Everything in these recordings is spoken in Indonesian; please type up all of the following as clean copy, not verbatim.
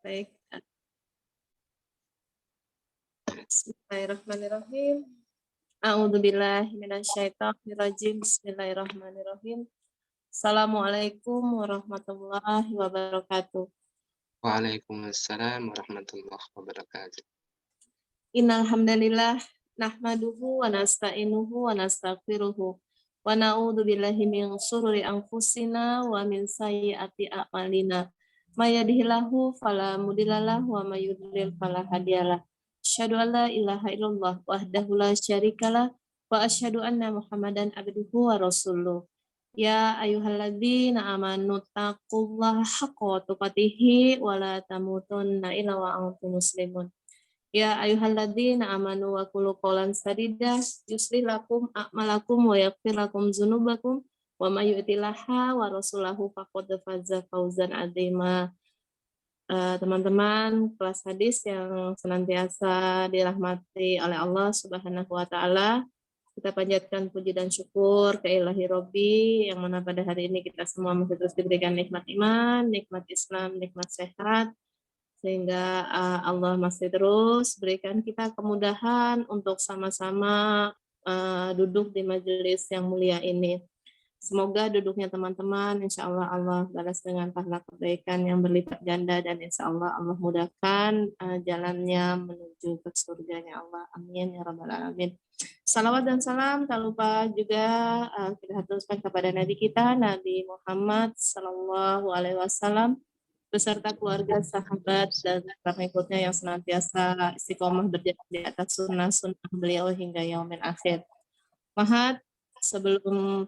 Baik. Bismillahirrahmanirrahim. A'udzubillahi minasyaitonirrajim. Bismillahirrahmanirrahim. Assalamualaikum warahmatullahi wabarakatuh. Waalaikumsalam warahmatullahi wabarakatuh. Innal hamdalillah nahmaduhu wa nasta'inuhu wa nastaghfiruhu wa na'udzu billahi min shururi anfusina wa min sayyiati a'malina. May yahdihillahu fala mudhillalah wa may yudhlil fala hadiyalah. Asyhadu an la ilaha illallah wahdahu la syarikalah wa asyhadu anna Muhammadan abduhu wa rasuluh. Ya ayyuhalladzina amanu taqullaha haqqa tuqatih wa la tamutunna illa wa antum muslimun. Ya ayyuhalladzina amanu wa qulu qawlan sadida yuslih lakum a'malakum wa yaghfir lakum dzunubakum wa may yuti'illah wa rasulahu faqad faza fawzan 'azima. Teman-teman kelas hadis yang senantiasa dirahmati oleh Allah Subhanahu wa taala, kita panjatkan puji dan syukur ke Ilahi Robbi yang mana pada hari ini kita semua masih terus diberikan nikmat iman, nikmat Islam, nikmat sehat, sehingga Allah masih terus berikan kita kemudahan untuk sama-sama duduk di majelis yang mulia ini. Semoga duduknya teman-teman, insya Allah Allah balas dengan pahala kebaikan yang berlipat ganda, dan insya Allah Allah mudahkan jalannya menuju ke surganya Allah. Amin ya rabbal alamin. Salawat dan salam tak lupa juga kita haturkan kepada Nabi kita, Nabi Muhammad Sallallahu Alaihi Wasallam, beserta keluarga, sahabat, dan pengikutnya yang senantiasa istiqomah berjalan di atas sunnah-sunnah beliau hingga yaumil akhir. Mahat, sebelum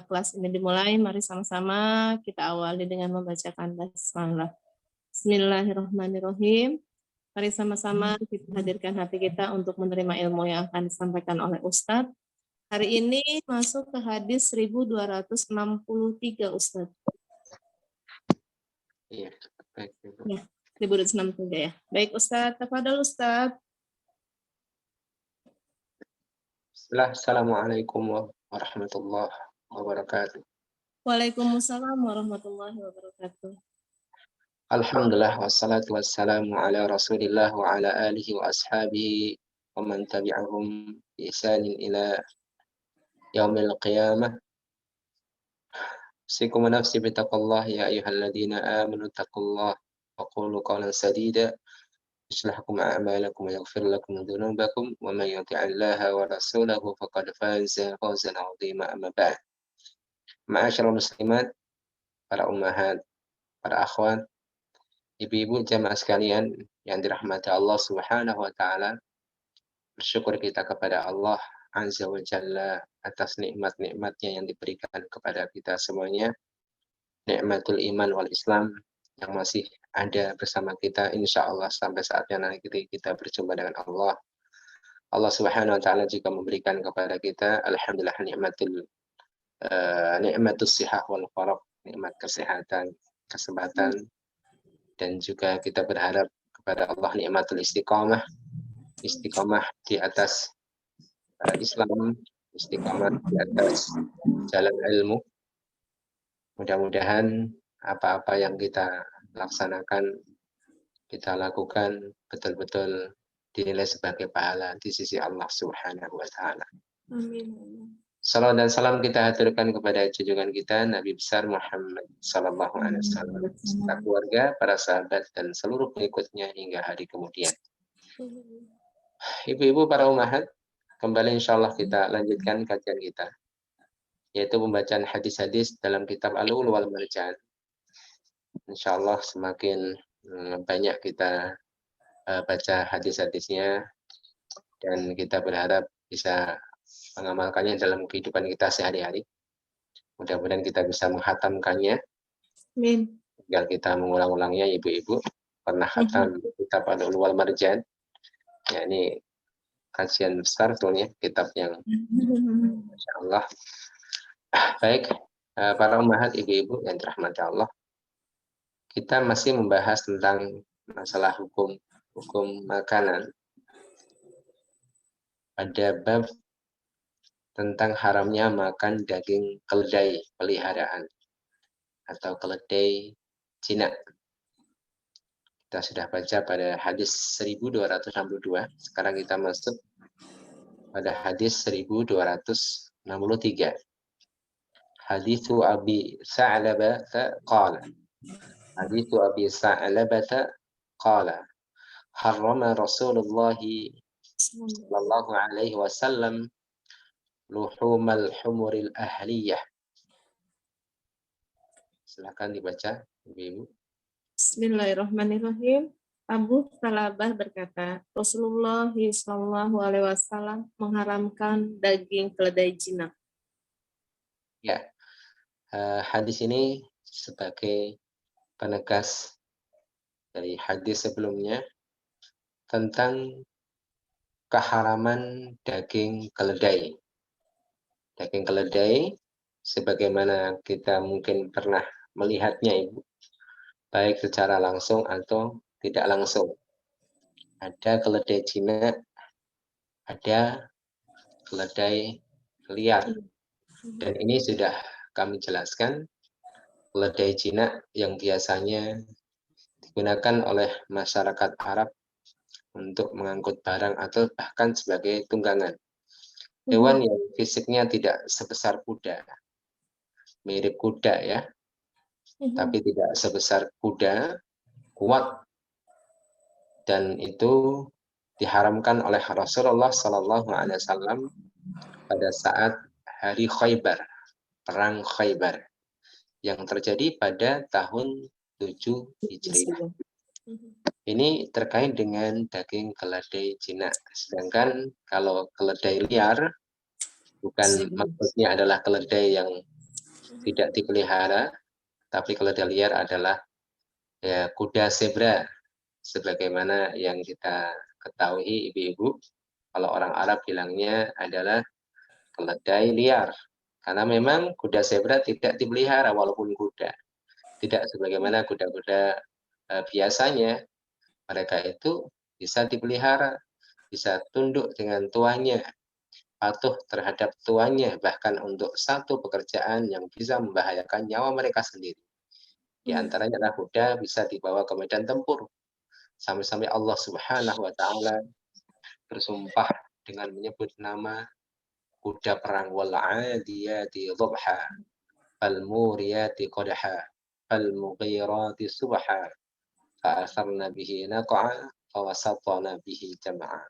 kelas ini dimulai, mari sama-sama kita awali dengan membacakan basmalah. Bismillahirrahmanirrahim. Mari sama-sama kita hadirkan hati kita untuk menerima ilmu yang akan disampaikan oleh Ustadz. Hari ini masuk ke hadis 1263, Ustadz. Iya, baik. Ya, 1263 ya. Baik Ustadz, tafadhol Ustadz. Assalamualaikum warahmatullahi wabarakatuh. Waalaikumsalam warahmatullahi wabarakatuh. Alhamdulillah wassalatu wassalamu ala Rasulillah wa ala alihi wa ashabihi wa man tabi'ahum bi ihsanin ila yaumil qiyamah. Usikum nafsi bitaqallah ya ayyuhalladzina amanu taqullaha wa qulu qawlan sadida يصلح لكم أعمالكم ويغفر لكم ذنوبكم ومن يطع الله ورسوله فقد فاز فوزا عظيما. أما بعد. Ma'asyiral muslimat, para ummahat, para akhwat, ibu-ibu jamaah sekalian yang dirahmati Allah Subhanahu wa taala, bersyukur kita kepada Allah Azza wa Jalla atas nikmat-nikmatnya yang diberikan kepada kita semuanya. Nikmatul iman wal Islam yang masih ada bersama kita, insya Allah sampai saatnya nanti kita berjumpa dengan Allah. Allah Subhanahu wa taala juga memberikan kepada kita alhamdulillah nikmatus sihah wal faraq, nikmat kesehatan, kesempatan, dan juga kita berharap kepada Allah nikmatul istiqamah di atas Islam, istiqamah di atas jalan ilmu. Mudah-mudahan apa-apa yang kita laksanakan, kita lakukan betul-betul dinilai sebagai pahala di sisi Allah Subhanahu wa taala. Amin. Salam dan salam kita haturkan kepada junjungan kita Nabi besar Muhammad sallallahu alaihi wasallam, serta keluarga, para sahabat, dan seluruh pengikutnya hingga hari kemudian. Ibu-ibu, para ummahat, kembali insyaallah kita lanjutkan kajian kita, yaitu pembacaan hadis-hadis dalam kitab Al-Lu'lu' wal Marjan. Insyaallah semakin banyak kita baca hadis-hadisnya, dan kita berharap bisa mengamalkannya dalam kehidupan kita sehari-hari. Mudah-mudahan kita bisa menghatamkannya. Amin. Tinggal kita mengulang-ulangnya, ibu-ibu. Pernah khatam kitab Al-Lu'lu' wal Marjan. Ya, ini kajian besar soalnya, kitab yang Masya Allah. Baik, para ummahat, ibu-ibu yang dirahmati Allah, kita masih membahas tentang masalah hukum makanan pada bab tentang haramnya makan daging keledai peliharaan atau keledai jinak. Kita sudah baca pada hadis 1262. Sekarang kita masuk pada hadis 1263. Hadithu Abi Sa'labah qala. Hadithu Abi Sa'labah qala. Harrama Rasulullah sallallahu alaihi wasallam luhumal humuril ahliyah. Silakan dibaca, Ibu. Bismillahirrahmanirrahim. Abu Salabah berkata, Rasulullah Shallallahu Alaihi Wasallam mengharamkan daging keledai jinak. Ya, hadis ini sebagai penegas dari hadis sebelumnya tentang keharaman daging keledai. Daging keledai, sebagaimana kita mungkin pernah melihatnya, Ibu, baik secara langsung atau tidak langsung. Ada keledai jinak, ada keledai liar. Dan ini sudah kami jelaskan, keledai jinak yang biasanya digunakan oleh masyarakat Arab untuk mengangkut barang atau bahkan sebagai tunggangan. Hewan yang fisiknya tidak sebesar kuda, mirip kuda ya, tapi tidak sebesar kuda, kuat, dan itu diharamkan oleh Rasulullah Sallallahu Alaihi Wasallam pada saat hari Khaybar, perang Khaybar yang terjadi pada tahun 7 Hijriah. Ini terkait dengan daging keledai jinak. Sedangkan kalau keledai liar, bukan maksudnya adalah keledai yang tidak dipelihara, tapi keledai liar adalah ya kuda zebra, sebagaimana yang kita ketahui ibu-ibu, kalau orang Arab bilangnya adalah keledai liar. Karena memang kuda zebra tidak dipelihara walaupun kuda. Tidak sebagaimana kuda-kuda biasanya, mereka itu bisa dipelihara, bisa tunduk dengan tuannya, patuh terhadap tuannya, bahkan untuk satu pekerjaan yang bisa membahayakan nyawa mereka sendiri. Di antaranya adalah kuda bisa dibawa ke medan tempur. Sampai-sampai Allah Subhanahu wa taala bersumpah dengan menyebut nama kuda perang, wal 'adiyati dhabha, fal muriyati qadha, fal mughirati subha, fa asarna bihi naq'a, fa wasatna bihi jam'a.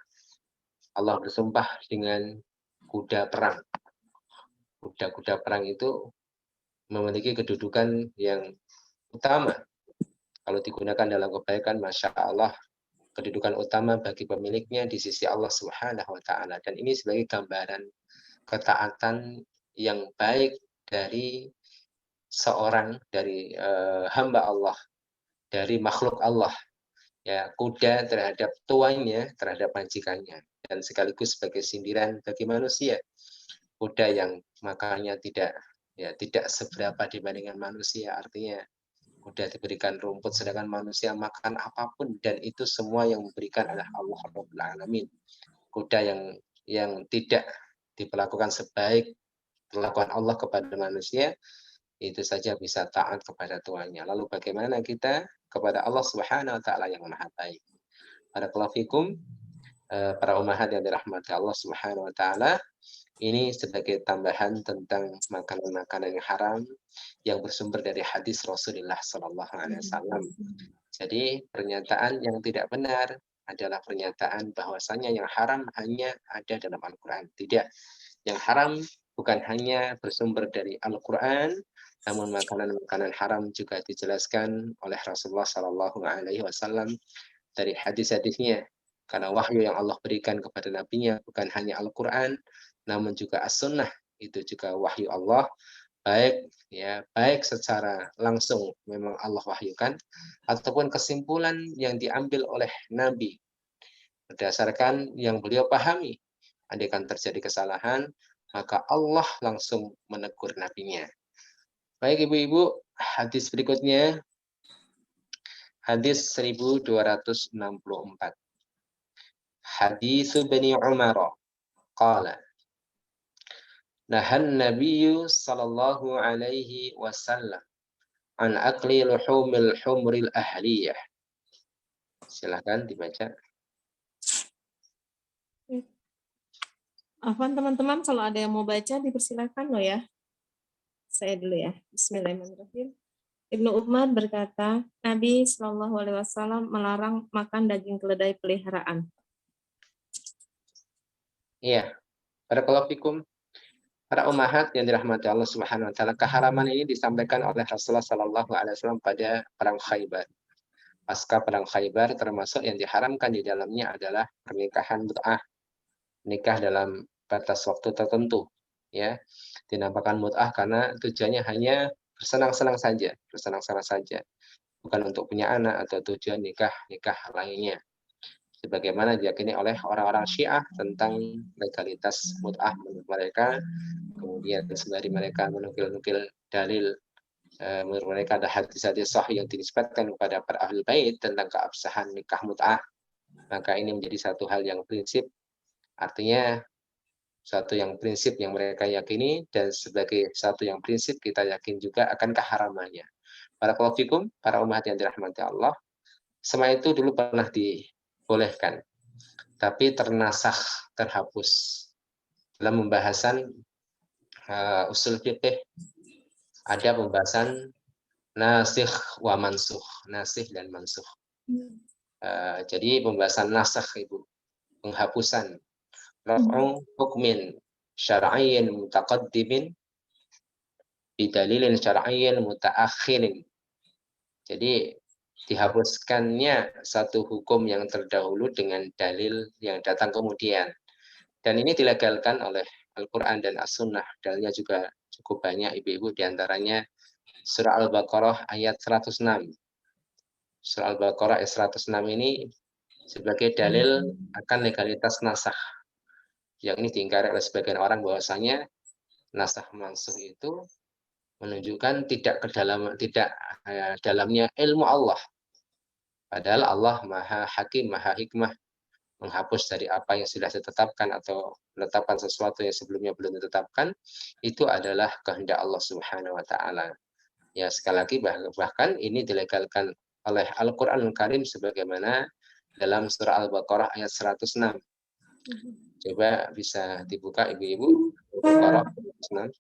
Allah bersumpah dengan kuda perang. Kuda-kuda perang itu memiliki kedudukan yang utama. Kalau digunakan dalam kebaikan, Masya Allah, kedudukan utama bagi pemiliknya di sisi Allah Subhanahu wa taala. Dan ini sebagai gambaran ketaatan yang baik dari seorang, dari hamba Allah, dari makhluk Allah, ya, kuda terhadap tuannya, terhadap majikannya, dan sekaligus sebagai sindiran bagi manusia. Kuda yang makannya tidak seberapa dibandingkan manusia, artinya kuda diberikan rumput sedangkan manusia makan apapun, dan itu semua yang memberikan adalah Allah Rabbul Alamin. Kuda yang tidak diperlakukan sebaik perlakuan Allah kepada manusia, itu saja bisa taat kepada tuannya. Lalu bagaimana kita kepada Allah Subhanahu wa taala yang Maha Baik. Barakallahu fikum, para ummahat yang dirahmati Allah Subhanahu wa taala. Ini sebagai tambahan tentang makanan-makanan yang haram yang bersumber dari hadis Rasulullah Sallallahu Alaihi Wasallam. Jadi pernyataan yang tidak benar adalah pernyataan bahwasanya yang haram hanya ada dalam Al-Quran. Tidak, yang haram bukan hanya bersumber dari Al-Quran, namun makanan-makanan haram juga dijelaskan oleh Rasulullah Sallallahu Alaihi Wasallam dari hadis-hadisnya. Karena wahyu yang Allah berikan kepada nabinya bukan hanya Al-Quran, namun juga As-Sunnah, itu juga wahyu Allah, baik secara langsung memang Allah wahyukan, ataupun kesimpulan yang diambil oleh Nabi berdasarkan yang beliau pahami. Andaikan terjadi kesalahan, maka Allah langsung menegur nabinya. Baik ibu-ibu, hadis berikutnya, hadis 1264. Hadis Bani Umar qala nahan Nabiyyu sallallahu alaihi wasallam an akli luhumil humril ahliyah Silahkan dibaca. Afwan teman-teman, kalau ada yang mau baca dipersilakan loh ya. Saya dulu ya. Bismillahirrahmanirrahim. Ibnu Umar berkata, Nabi Shallallahu Alaihi Wasallam melarang makan daging keledai peliharaan. Iya, barakallahu fikum. Para ummahat yang dirahmati Allah Subhanahu wa taala, keharaman ini disampaikan oleh Rasulullah Shallallahu alaihi wasallam pada perang Khaybar. Pasca perang Khaybar, termasuk yang diharamkan di dalamnya adalah pernikahan mut'ah, nikah dalam batas waktu tertentu, ya. Dinamakan mut'ah karena tujuannya hanya bersenang-senang saja, bukan untuk punya anak atau tujuan nikah lainnya. Sebagaimana diyakini oleh orang-orang Syiah tentang legalitas mut'ah menurut mereka. Kemudian sembari mereka menukil-nukil dalil, menurut mereka ada hadis-hadis sahih yang dinisbatkan kepada para ahli bait tentang keabsahan nikah mut'ah. Maka ini menjadi satu hal yang prinsip, artinya satu yang prinsip yang mereka yakini, dan sebagai satu yang prinsip kita yakin juga akan keharamannya. Barakallahu fikum, para umat yang dirahmati Allah, semua itu dulu pernah dibolehkan, tapi terhapus dalam pembahasan usul fikih. Ada pembahasan nasikh wa mansukh, nasikh dan mansukh. Jadi pembahasan nasakh itu penghapusan, raf'u hukmin syar'iyyin mutaqaddimin bidalilin syar'iyyin mutaakhirin. Jadi dihapuskannya satu hukum yang terdahulu dengan dalil yang datang kemudian. Dan ini dilegalkan oleh Al-Quran dan As-Sunnah. Dalilnya juga cukup banyak, ibu-ibu, diantaranya Surah Al-Baqarah ayat 106. Surah Al-Baqarah ayat 106 ini sebagai dalil akan legalitas nasakh. Yang ini diingkari oleh sebagian orang bahwasanya nasakh mansukh itu menunjukkan tidak dalamnya ilmu Allah. Padahal Allah Maha Hakim, Maha Hikmah, menghapus dari apa yang sudah ditetapkan atau menetapkan sesuatu yang sebelumnya belum ditetapkan, itu adalah kehendak Allah Subhanahu wa taala. Ya, sekali lagi bahkan ini dilegalkan oleh Al-Qur'anul Karim sebagaimana dalam surah Al-Baqarah ayat 106. Coba bisa dibuka ibu-ibu, Al-Baqarah 106.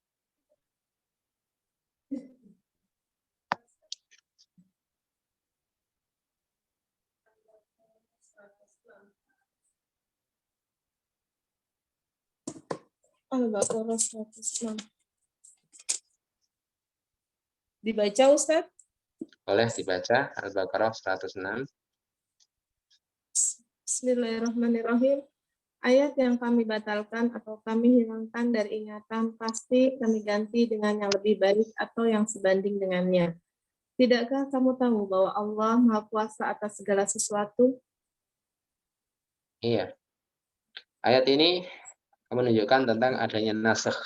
Al-Baqarah 106. Dibaca Ustaz? Boleh dibaca Al-Baqarah 106. Bismillahirrahmanirrahim. Ayat yang kami batalkan atau kami hilangkan dari ingatan pasti kami ganti dengan yang lebih baik atau yang sebanding dengannya. Tidakkah kamu tahu bahwa Allah Maha Kuasa atas segala sesuatu? Iya. Ayat ini menunjukkan tentang adanya nasakh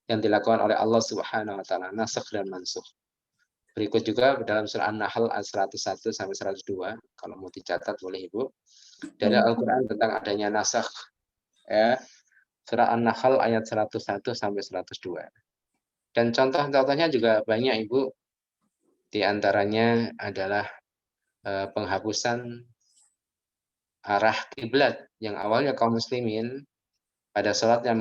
yang dilakukan oleh Allah Subhanahu wa taala, nasakh dan mansukh. Berikut juga dalam surah An-Nahl ayat 101 sampai 102, kalau mau dicatat boleh Ibu. Dari Al-Qur'an tentang adanya nasakh, ya. Surah An-Nahl ayat 101 sampai 102. Dan contoh-contohnya juga banyak Ibu. Di antaranya adalah penghapusan arah kiblat yang awalnya kaum muslimin pada sholat yang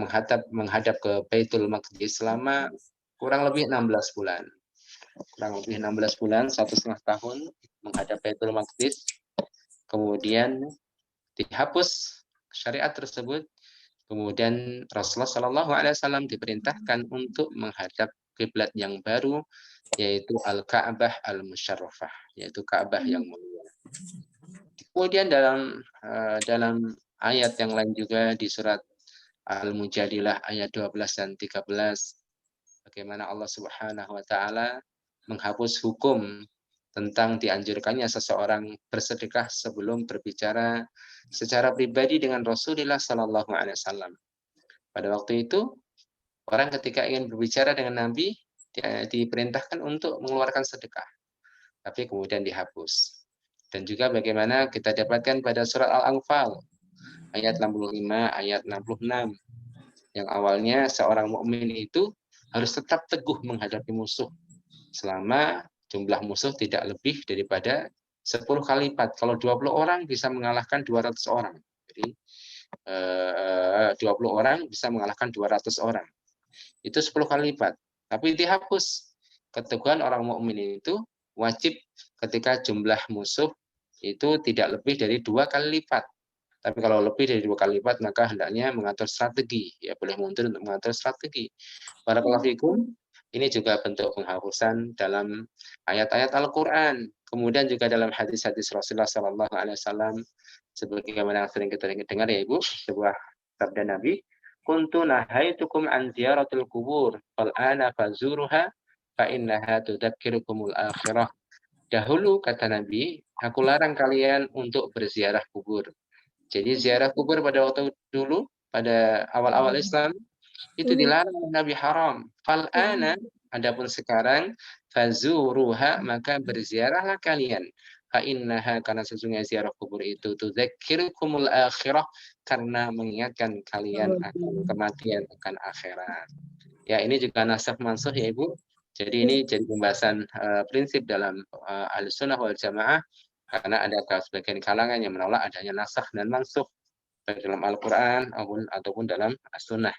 menghadap ke Baitul Maqdis selama kurang lebih 16 bulan. Kurang lebih 16 bulan, 1,5 tahun menghadap Baitul Maqdis. Kemudian dihapus syariat tersebut. Kemudian Rasulullah Shallallahu Alaihi Wasallam diperintahkan untuk menghadap kiblat yang baru, yaitu Al-Ka'bah Al-Musyarrafah, yaitu Ka'bah yang mulia. Kemudian dalam ayat yang lain juga di surat Al-Mujadilah ayat 12 dan 13, bagaimana Allah Subhanahu wa taala menghapus hukum tentang dianjurkannya seseorang bersedekah sebelum berbicara secara pribadi dengan Rasulullah Sallallahu Alaihi Wasallam. Pada waktu itu, orang ketika ingin berbicara dengan Nabi diperintahkan untuk mengeluarkan sedekah, tapi kemudian dihapus. Dan juga bagaimana kita dapatkan pada surat Al-Anfal ayat 65, ayat 66, yang awalnya seorang mukmin itu harus tetap teguh menghadapi musuh selama jumlah musuh tidak lebih daripada 10 kali lipat. Kalau 20 orang bisa mengalahkan 200 orang. Jadi 20 orang bisa mengalahkan 200 orang. Itu 10 kali lipat. Tapi dihapus. Keteguhan orang mukmin itu wajib ketika jumlah musuh itu tidak lebih dari 2 kali lipat. Tapi kalau lebih dari 2 kali lipat, maka hendaknya mengatur strategi. Ya, boleh mundur untuk mengatur strategi. Barakallahu fikum. Ini juga bentuk penghapusan dalam ayat-ayat Al-Quran. Kemudian juga dalam hadis-hadis Rasulullah SAW, sebagaimana yang sering kita dengar ya Ibu, sebuah sabda Nabi, kuntu nahaitukum an ziyaratul kubur, fal ana fazuruha, fa innaha tudzakirukumul akhirah. Dahulu, kata Nabi, aku larang kalian untuk berziarah kubur. Jadi ziarah kubur pada waktu dulu, pada awal-awal Islam, itu dilarang Nabi haram. Fal'ana, adapun sekarang, fazuruha, maka berziarahlah kalian. Fa'innaha, karena sesungguhnya ziarah kubur itu tudzakirukumul akhirah, karena mengingatkan kalian akan kematian, akan akhirat. Ya, ini juga nasakh mansukh ya Ibu. Jadi ini jadi pembahasan prinsip dalam Ahlussunnah wal Jamaah, karena ada sebagian kalangan yang menolak adanya nasakh dan mansukh baik dalam Al-Qur'an ataupun dalam As-Sunnah.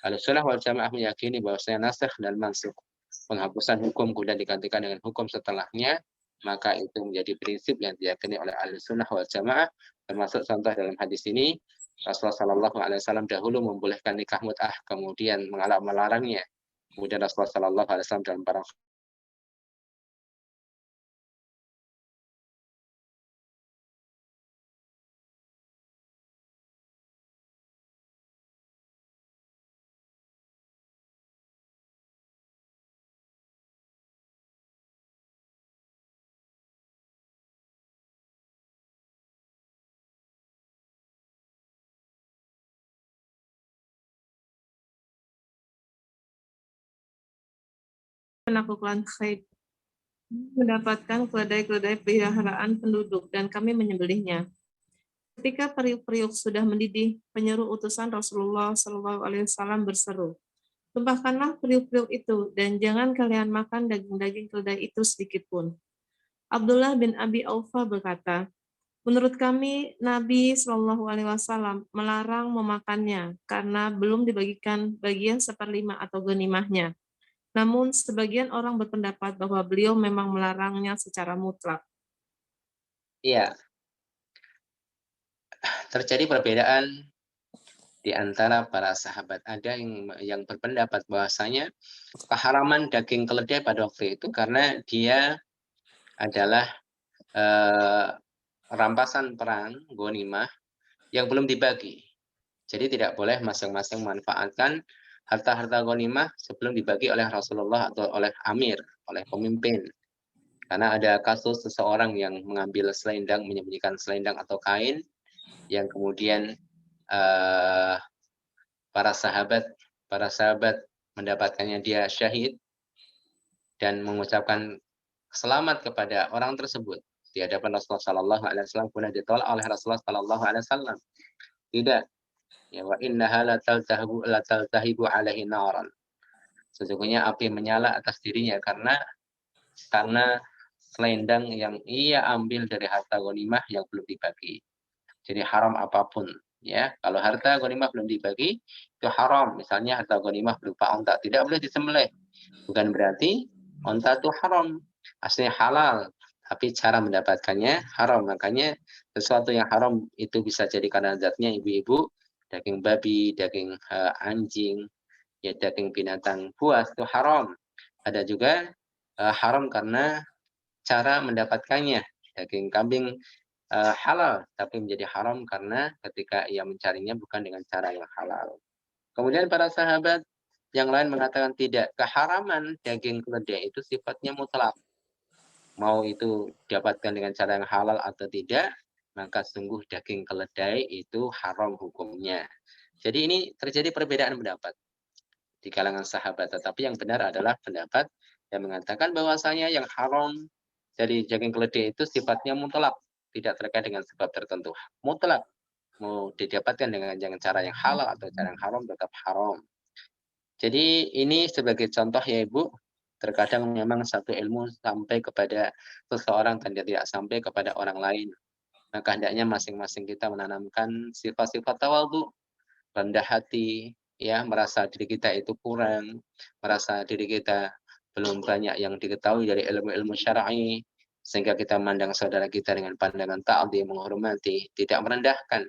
Ahlussunnah wal Jamaah meyakini bahwasanya nasakh dan mansukh, penghapusan hukum kemudian digantikan dengan hukum setelahnya, maka itu menjadi prinsip yang diyakini oleh Ahlussunnah wal Jamaah. Termasuk contoh dalam hadis ini, Rasulullah Shallallahu Alaihi Wasallam dahulu membolehkan nikah mut'ah, kemudian melarangnya. Kemudian Rasulullah Shallallahu Alaihi Wasallam dalam para Menaklukkan Khayd, mendapatkan keledai-keledai peliharaan penduduk, dan kami menyembelihnya. Ketika periuk-periuk sudah mendidih, penyeru utusan Rasulullah SAW berseru, tumpahkanlah periuk-periuk itu, dan jangan kalian makan daging-daging keledai itu sedikit pun. Abdullah bin Abi Aufa berkata, menurut kami Nabi Shallallahu Alaihi Wasallam melarang memakannya karena belum dibagikan bagian 1/5 atau ghanimahnya. Namun sebagian orang berpendapat bahwa beliau memang melarangnya secara mutlak. Iya, terjadi perbedaan di antara para sahabat. Ada yang berpendapat bahwasanya keharaman daging keledai pada waktu itu karena dia adalah rampasan perang ghanimah yang belum dibagi. Jadi tidak boleh masing-masing memanfaatkan harta-harta ghanimah sebelum dibagi oleh Rasulullah atau oleh amir, oleh pemimpin. Karena ada kasus seseorang yang mengambil selendang, menyembunyikan selendang atau kain, yang kemudian para sahabat mendapatkannya dia syahid dan mengucapkan selamat kepada orang tersebut di hadapan Rasulullah Sallallahu Alaihi Wasallam, kemudian ditolak oleh Rasulullah Sallallahu Alaihi Wasallam. Tidak, ya, wa innaha lataltahibu alaihi naran. Sesungguhnya api menyala atas dirinya karena selendang yang ia ambil dari harta ghanimah yang belum dibagi. Jadi haram apapun, ya. Kalau harta ghanimah belum dibagi itu haram. Misalnya harta ghanimah berupa unta tidak boleh disembelih. Bukan berarti unta itu haram. Aslinya halal, tapi cara mendapatkannya haram. Makanya sesuatu yang haram itu bisa jadi karena zatnya ibu-ibu, daging babi, daging anjing, ya daging binatang buas itu haram. Ada juga haram karena cara mendapatkannya. Daging kambing halal, tapi menjadi haram karena ketika ia mencarinya bukan dengan cara yang halal. Kemudian para sahabat yang lain mengatakan tidak, keharaman daging keledai itu sifatnya mutlak. Mau itu didapatkan dengan cara yang halal atau tidak, maka sungguh daging keledai itu haram hukumnya. Jadi ini terjadi perbedaan pendapat di kalangan sahabat, tetapi yang benar adalah pendapat yang mengatakan bahwasanya yang haram dari daging keledai itu sifatnya mutlak, tidak terkait dengan sebab tertentu. Mutlak, mau didapatkan dengan cara yang halal atau cara yang haram tetap haram. Jadi ini sebagai contoh ya Ibu, Terkadang memang satu ilmu sampai kepada seseorang dan dia tidak sampai kepada orang lain. Maka hendaknya masing-masing kita menanamkan sifat-sifat tawadhu, rendah hati, ya, merasa diri kita itu kurang, merasa diri kita belum banyak yang diketahui dari ilmu-ilmu syar'i, sehingga kita memandang saudara kita dengan pandangan ta'dhim, menghormati, tidak merendahkan.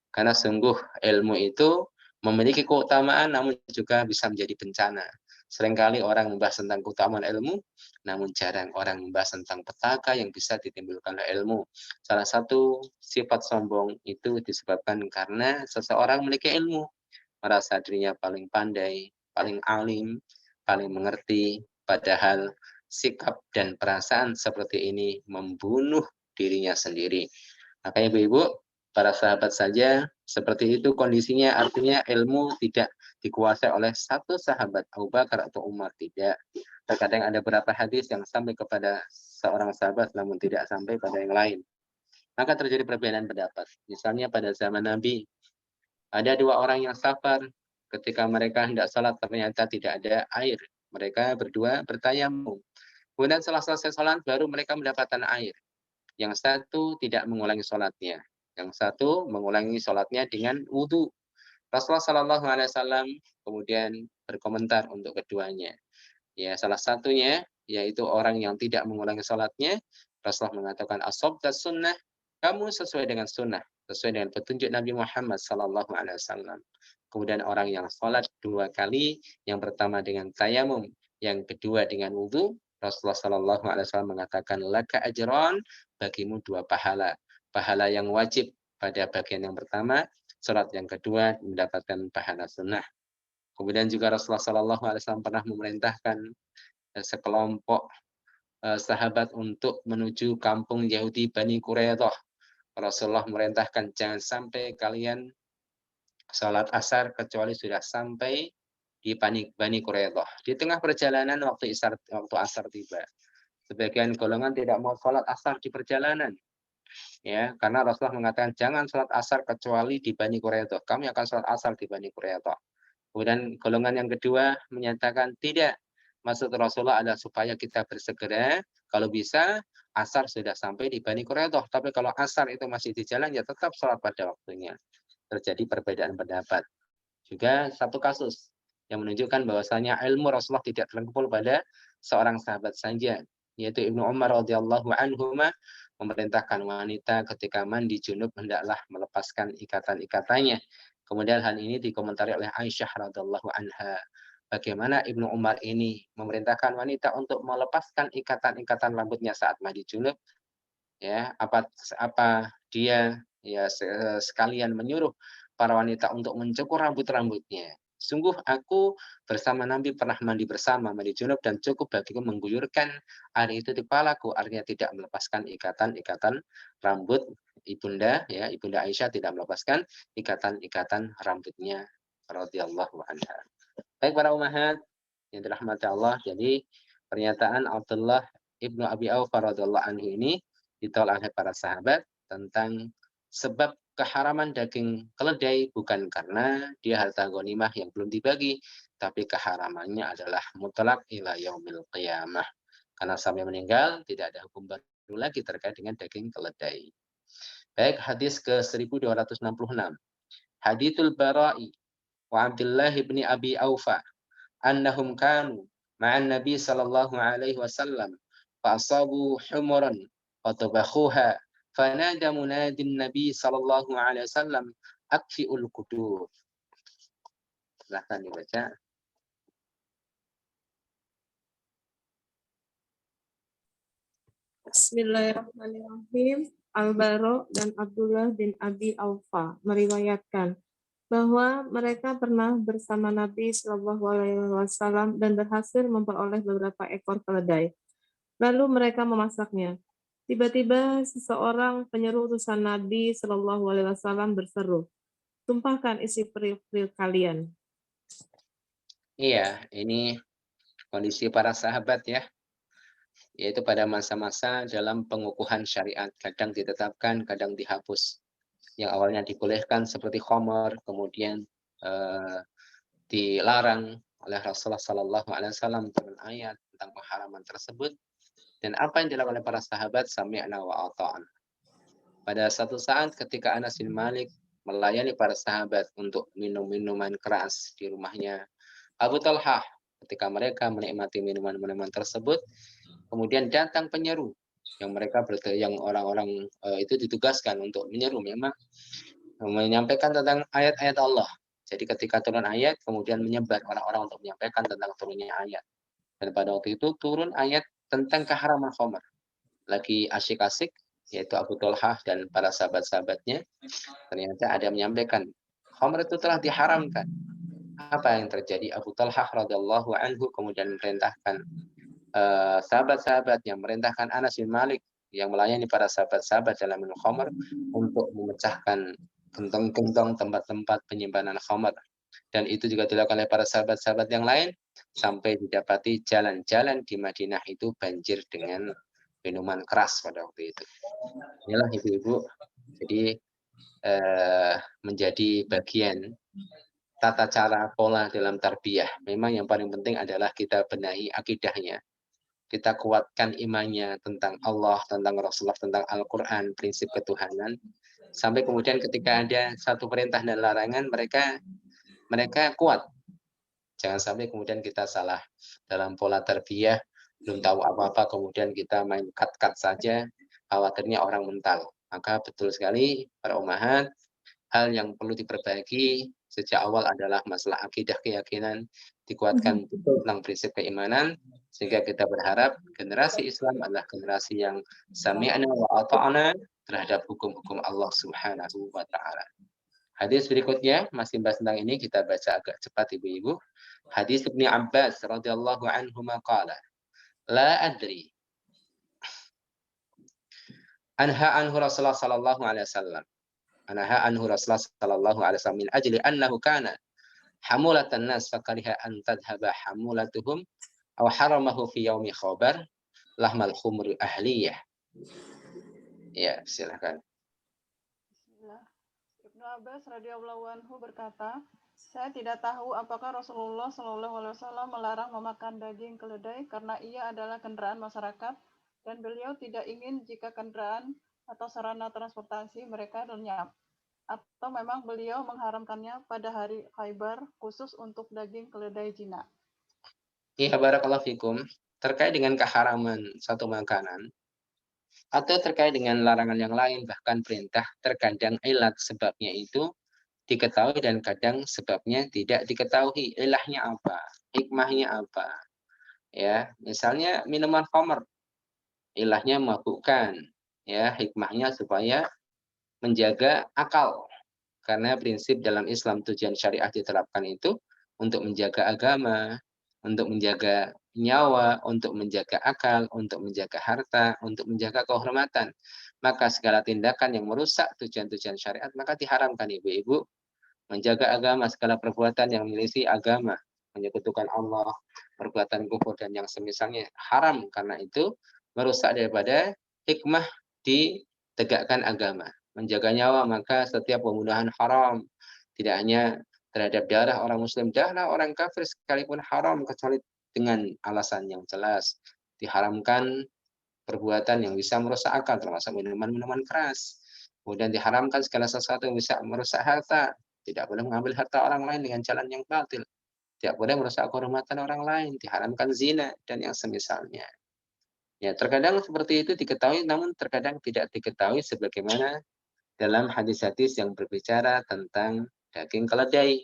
Karena sungguh ilmu itu memiliki keutamaan namun juga bisa menjadi bencana. Seringkali orang membahas tentang keutamaan ilmu, namun jarang orang membahas tentang petaka yang bisa ditimbulkan oleh ilmu. Salah satu sifat sombong itu disebabkan karena seseorang memiliki ilmu, merasa dirinya paling pandai, paling alim, paling mengerti, padahal sikap dan perasaan seperti ini membunuh dirinya sendiri. Makanya ibu-ibu, para sahabat saja seperti itu kondisinya, artinya ilmu tidak dikuasai oleh satu sahabat, Abu Bakar atau Umar, tidak. Terkadang ada beberapa hadis yang sampai kepada seorang sahabat namun tidak sampai pada yang lain. Maka terjadi perbedaan pendapat. Misalnya pada zaman Nabi, ada dua orang yang safar, ketika mereka hendak salat ternyata tidak ada air. Mereka berdua bertayamum. Kemudian setelah selesai salat baru mereka mendapatkan air. Yang satu tidak mengulangi sholatnya. Yang satu mengulangi sholatnya dengan wudhu. Rasulullah Shallallahu Alaihi Wasallam kemudian berkomentar untuk keduanya. Ya, salah satunya yaitu orang yang tidak mengulangi sholatnya. Rasulullah mengatakan asobta sunnah, kamu sesuai dengan sunnah, sesuai dengan petunjuk Nabi Muhammad Shallallahu Alaihi Wasallam. Kemudian orang yang sholat dua kali, yang pertama dengan tayamum, yang kedua dengan wudhu, Rasulullah Shallallahu Alaihi Wasallam mengatakan laka ajron, bagimu dua pahala. Pahala yang wajib pada bagian yang pertama, sholat yang kedua mendapatkan pahala sunnah. Kemudian juga Rasulullah Shallallahu Alaihi Wasallam pernah memerintahkan sekelompok sahabat untuk menuju kampung Yahudi Bani Quraidah. Rasulullah merintahkan jangan sampai kalian salat asar kecuali sudah sampai di Bani Quraidah. Di tengah perjalanan waktu asar tiba, sebagian golongan tidak mau salat asar di perjalanan. Ya, karena Rasulullah mengatakan jangan salat asar kecuali di Bani Quraidah. Kami akan salat asar di Bani Quraidah. Kemudian golongan yang kedua menyatakan tidak. Maksud Rasulullah adalah supaya kita bersegera, kalau bisa asar sudah sampai di Bani Quraidah. Tapi kalau asar itu masih di jalan, ya tetap sholat pada waktunya. Terjadi perbedaan pendapat. Juga satu kasus yang menunjukkan bahwasanya ilmu Rasulullah tidak terkumpul pada seorang sahabat saja, yaitu Ibnu Umar radhiyallahu anhuma memerintahkan wanita ketika mandi junub hendaklah melepaskan ikatan-ikatannya. Kemudian hal ini dikomentari oleh Aisyah radhiyallahu anha. Bagaimana Ibnu Umar ini memerintahkan wanita untuk melepaskan ikatan-ikatan rambutnya saat mandi junub? Ya, apa dia ya sekalian menyuruh para wanita untuk mencukur rambut-rambutnya. Sungguh aku bersama Nabi pernah mandi bersama, mandi junub, dan cukup bagiku mengguyurkan air itu di kepalaku, artinya tidak melepaskan ikatan-ikatan rambut ibunda, ya, ibunda Aisyah tidak melepaskan ikatan-ikatan rambutnya radhiyallahu anha. Baik para ummahat yang dirahmati Allah, jadi pernyataan Abdullah ibnu Abi Aufa radhiyallahu anhu ini ditolak oleh para sahabat tentang sebab keharaman daging keledai bukan karena dia harta ghanimah yang belum dibagi, tapi keharamannya adalah mutlak ila yaumil qiyamah. Karena sampai meninggal tidak ada hukum baru lagi terkait dengan daging keledai. Baik, hadis ke 1266. Hadithul Bara'i wa Abdullah bin Abi Aufa annahum kanu ma'an Nabi sallallahu alaihi wasallam fa asabu humuran wa tabakhuha fanada munadin Nabi sallallahu alaihi wasallam akfiul qudur. Silahkan dibaca. Bismillahirrahmanirrahim. Al-Bara dan Abdullah bin Abi Aufa meriwayatkan bahwa mereka pernah bersama Nabi Shallallahu Alaihi Wasallam dan berhasil memperoleh beberapa ekor keledai. Lalu mereka memasaknya. Tiba-tiba seseorang penyeru utusan Nabi Shallallahu Alaihi Wasallam berseru, tumpahkan isi perih-perih kalian. Iya, ini kondisi para sahabat ya, yaitu pada masa-masa dalam pengukuhan syariat, kadang ditetapkan, kadang dihapus. Yang awalnya dibolehkan seperti khamar, kemudian dilarang, oleh Rasulullah Sallallahu Alaihi Wasallam turun ayat tentang pengharaman tersebut. Dan apa yang dilakukan oleh para sahabat, sami'na wa ata'na. Pada satu saat ketika Anas bin Malik melayani para sahabat untuk minum minuman keras di rumahnya Abu Talhah, ketika mereka menikmati minuman-minuman tersebut, kemudian datang penyeru yang yang orang-orang itu ditugaskan untuk menyeru, memang menyampaikan tentang ayat-ayat Allah. Jadi ketika turun ayat, kemudian menyebar orang-orang untuk menyampaikan tentang turunnya ayat. Dan pada waktu itu turun ayat tentang keharaman khamar. Lagi asyik-asyik, yaitu Abu Talhah dan para sahabat-sahabatnya, ternyata ada yang menyampaikan, khamar itu telah diharamkan. Apa yang terjadi? Abu Talhah radhiyallahu anhu kemudian memerintahkan sahabat-sahabat yang merintahkan Anas bin Malik yang melayani para sahabat-sahabat dalam minum khamar untuk memecahkan gentong-gentong tempat-tempat penyimpanan khamar. Dan itu juga dilakukan oleh para sahabat-sahabat yang lain sampai didapati jalan-jalan di Madinah itu banjir dengan minuman keras pada waktu itu. Inilah ibu-ibu, jadi menjadi bagian tata cara pola dalam tarbiyah. Memang yang paling penting adalah kita benahi akidahnya. Kita kuatkan imannya tentang Allah, tentang Rasulullah, tentang Al-Quran, prinsip ketuhanan. Sampai kemudian ketika ada satu perintah dan larangan, mereka kuat. Jangan sampai kemudian kita salah dalam pola tarbiyah, belum tahu apa-apa, kemudian kita main cut-cut saja, khawatirnya orang mental. Maka betul sekali para ummahat, hal yang perlu diperbaiki sejak awal adalah masalah akidah keyakinan, dikuatkan betul tentang prinsip keimanan, sehingga kita berharap generasi Islam adalah generasi yang sami'na wa ata'na terhadap hukum-hukum Allah Subhanahu wa taala. Hadis berikutnya masih bahas tentang ini, kita baca agak cepat ibu-ibu. Hadis Ibnu Abbas radhiyallahu anhu qala, la adri anha anhu Rasulullah sallallahu alaihi wasallam. Anha anhu Rasulullah sallallahu alaihi wasallam min ajli annahu kana hamulatan nas fakariha an tadhhaba hamulatuhum aw haramahu fi yaumi khabar lahmal khumri ahliyah. Ya, silakan. Bismillah. Ibnu Abbas radhiyallahu anhu berkata, saya tidak tahu apakah Rasulullah Shallallahu Alaihi Wasallam melarang memakan daging keledai karena ia adalah kendaraan masyarakat dan beliau tidak ingin jika kendaraan atau sarana transportasi mereka lenyap. Atau memang beliau mengharamkannya pada hari Khaybar khusus untuk daging keledai jinak. Iya, barakallahu fikum. Terkait dengan keharaman satu makanan atau terkait dengan larangan yang lain, bahkan perintah, terkadang ilat sebabnya itu diketahui dan kadang sebabnya tidak diketahui. Ilahnya apa? Hikmahnya apa? Ya, misalnya minuman khamr, ilahnya memabukkan, ya, hikmahnya supaya menjaga akal. Karena prinsip dalam Islam tujuan syariah diterapkan itu untuk menjaga agama, untuk menjaga nyawa, untuk menjaga akal, untuk menjaga harta, untuk menjaga kehormatan. Maka segala tindakan yang merusak tujuan-tujuan syariat maka diharamkan ibu-ibu. Menjaga agama, segala perbuatan yang menyelisih agama, menyekutukan Allah, perbuatan kufur dan yang semisalnya haram, karena itu merusak daripada hikmah ditegakkan agama. Menjaga nyawa, maka setiap pembunuhan haram, tidak hanya terhadap darah orang muslim, darah orang kafir sekalipun haram kecuali dengan alasan yang jelas. Diharamkan perbuatan yang bisa merusak akal, termasuk minuman-minuman keras. Kemudian diharamkan segala sesuatu yang bisa merusak harta. Tidak boleh mengambil harta orang lain dengan jalan yang batil. Tidak boleh merusak kehormatan orang lain. Diharamkan zina dan yang semisalnya. Ya, terkadang seperti itu diketahui, namun terkadang tidak diketahui sebagaimana dalam hadis-hadis yang berbicara tentang daging keledai.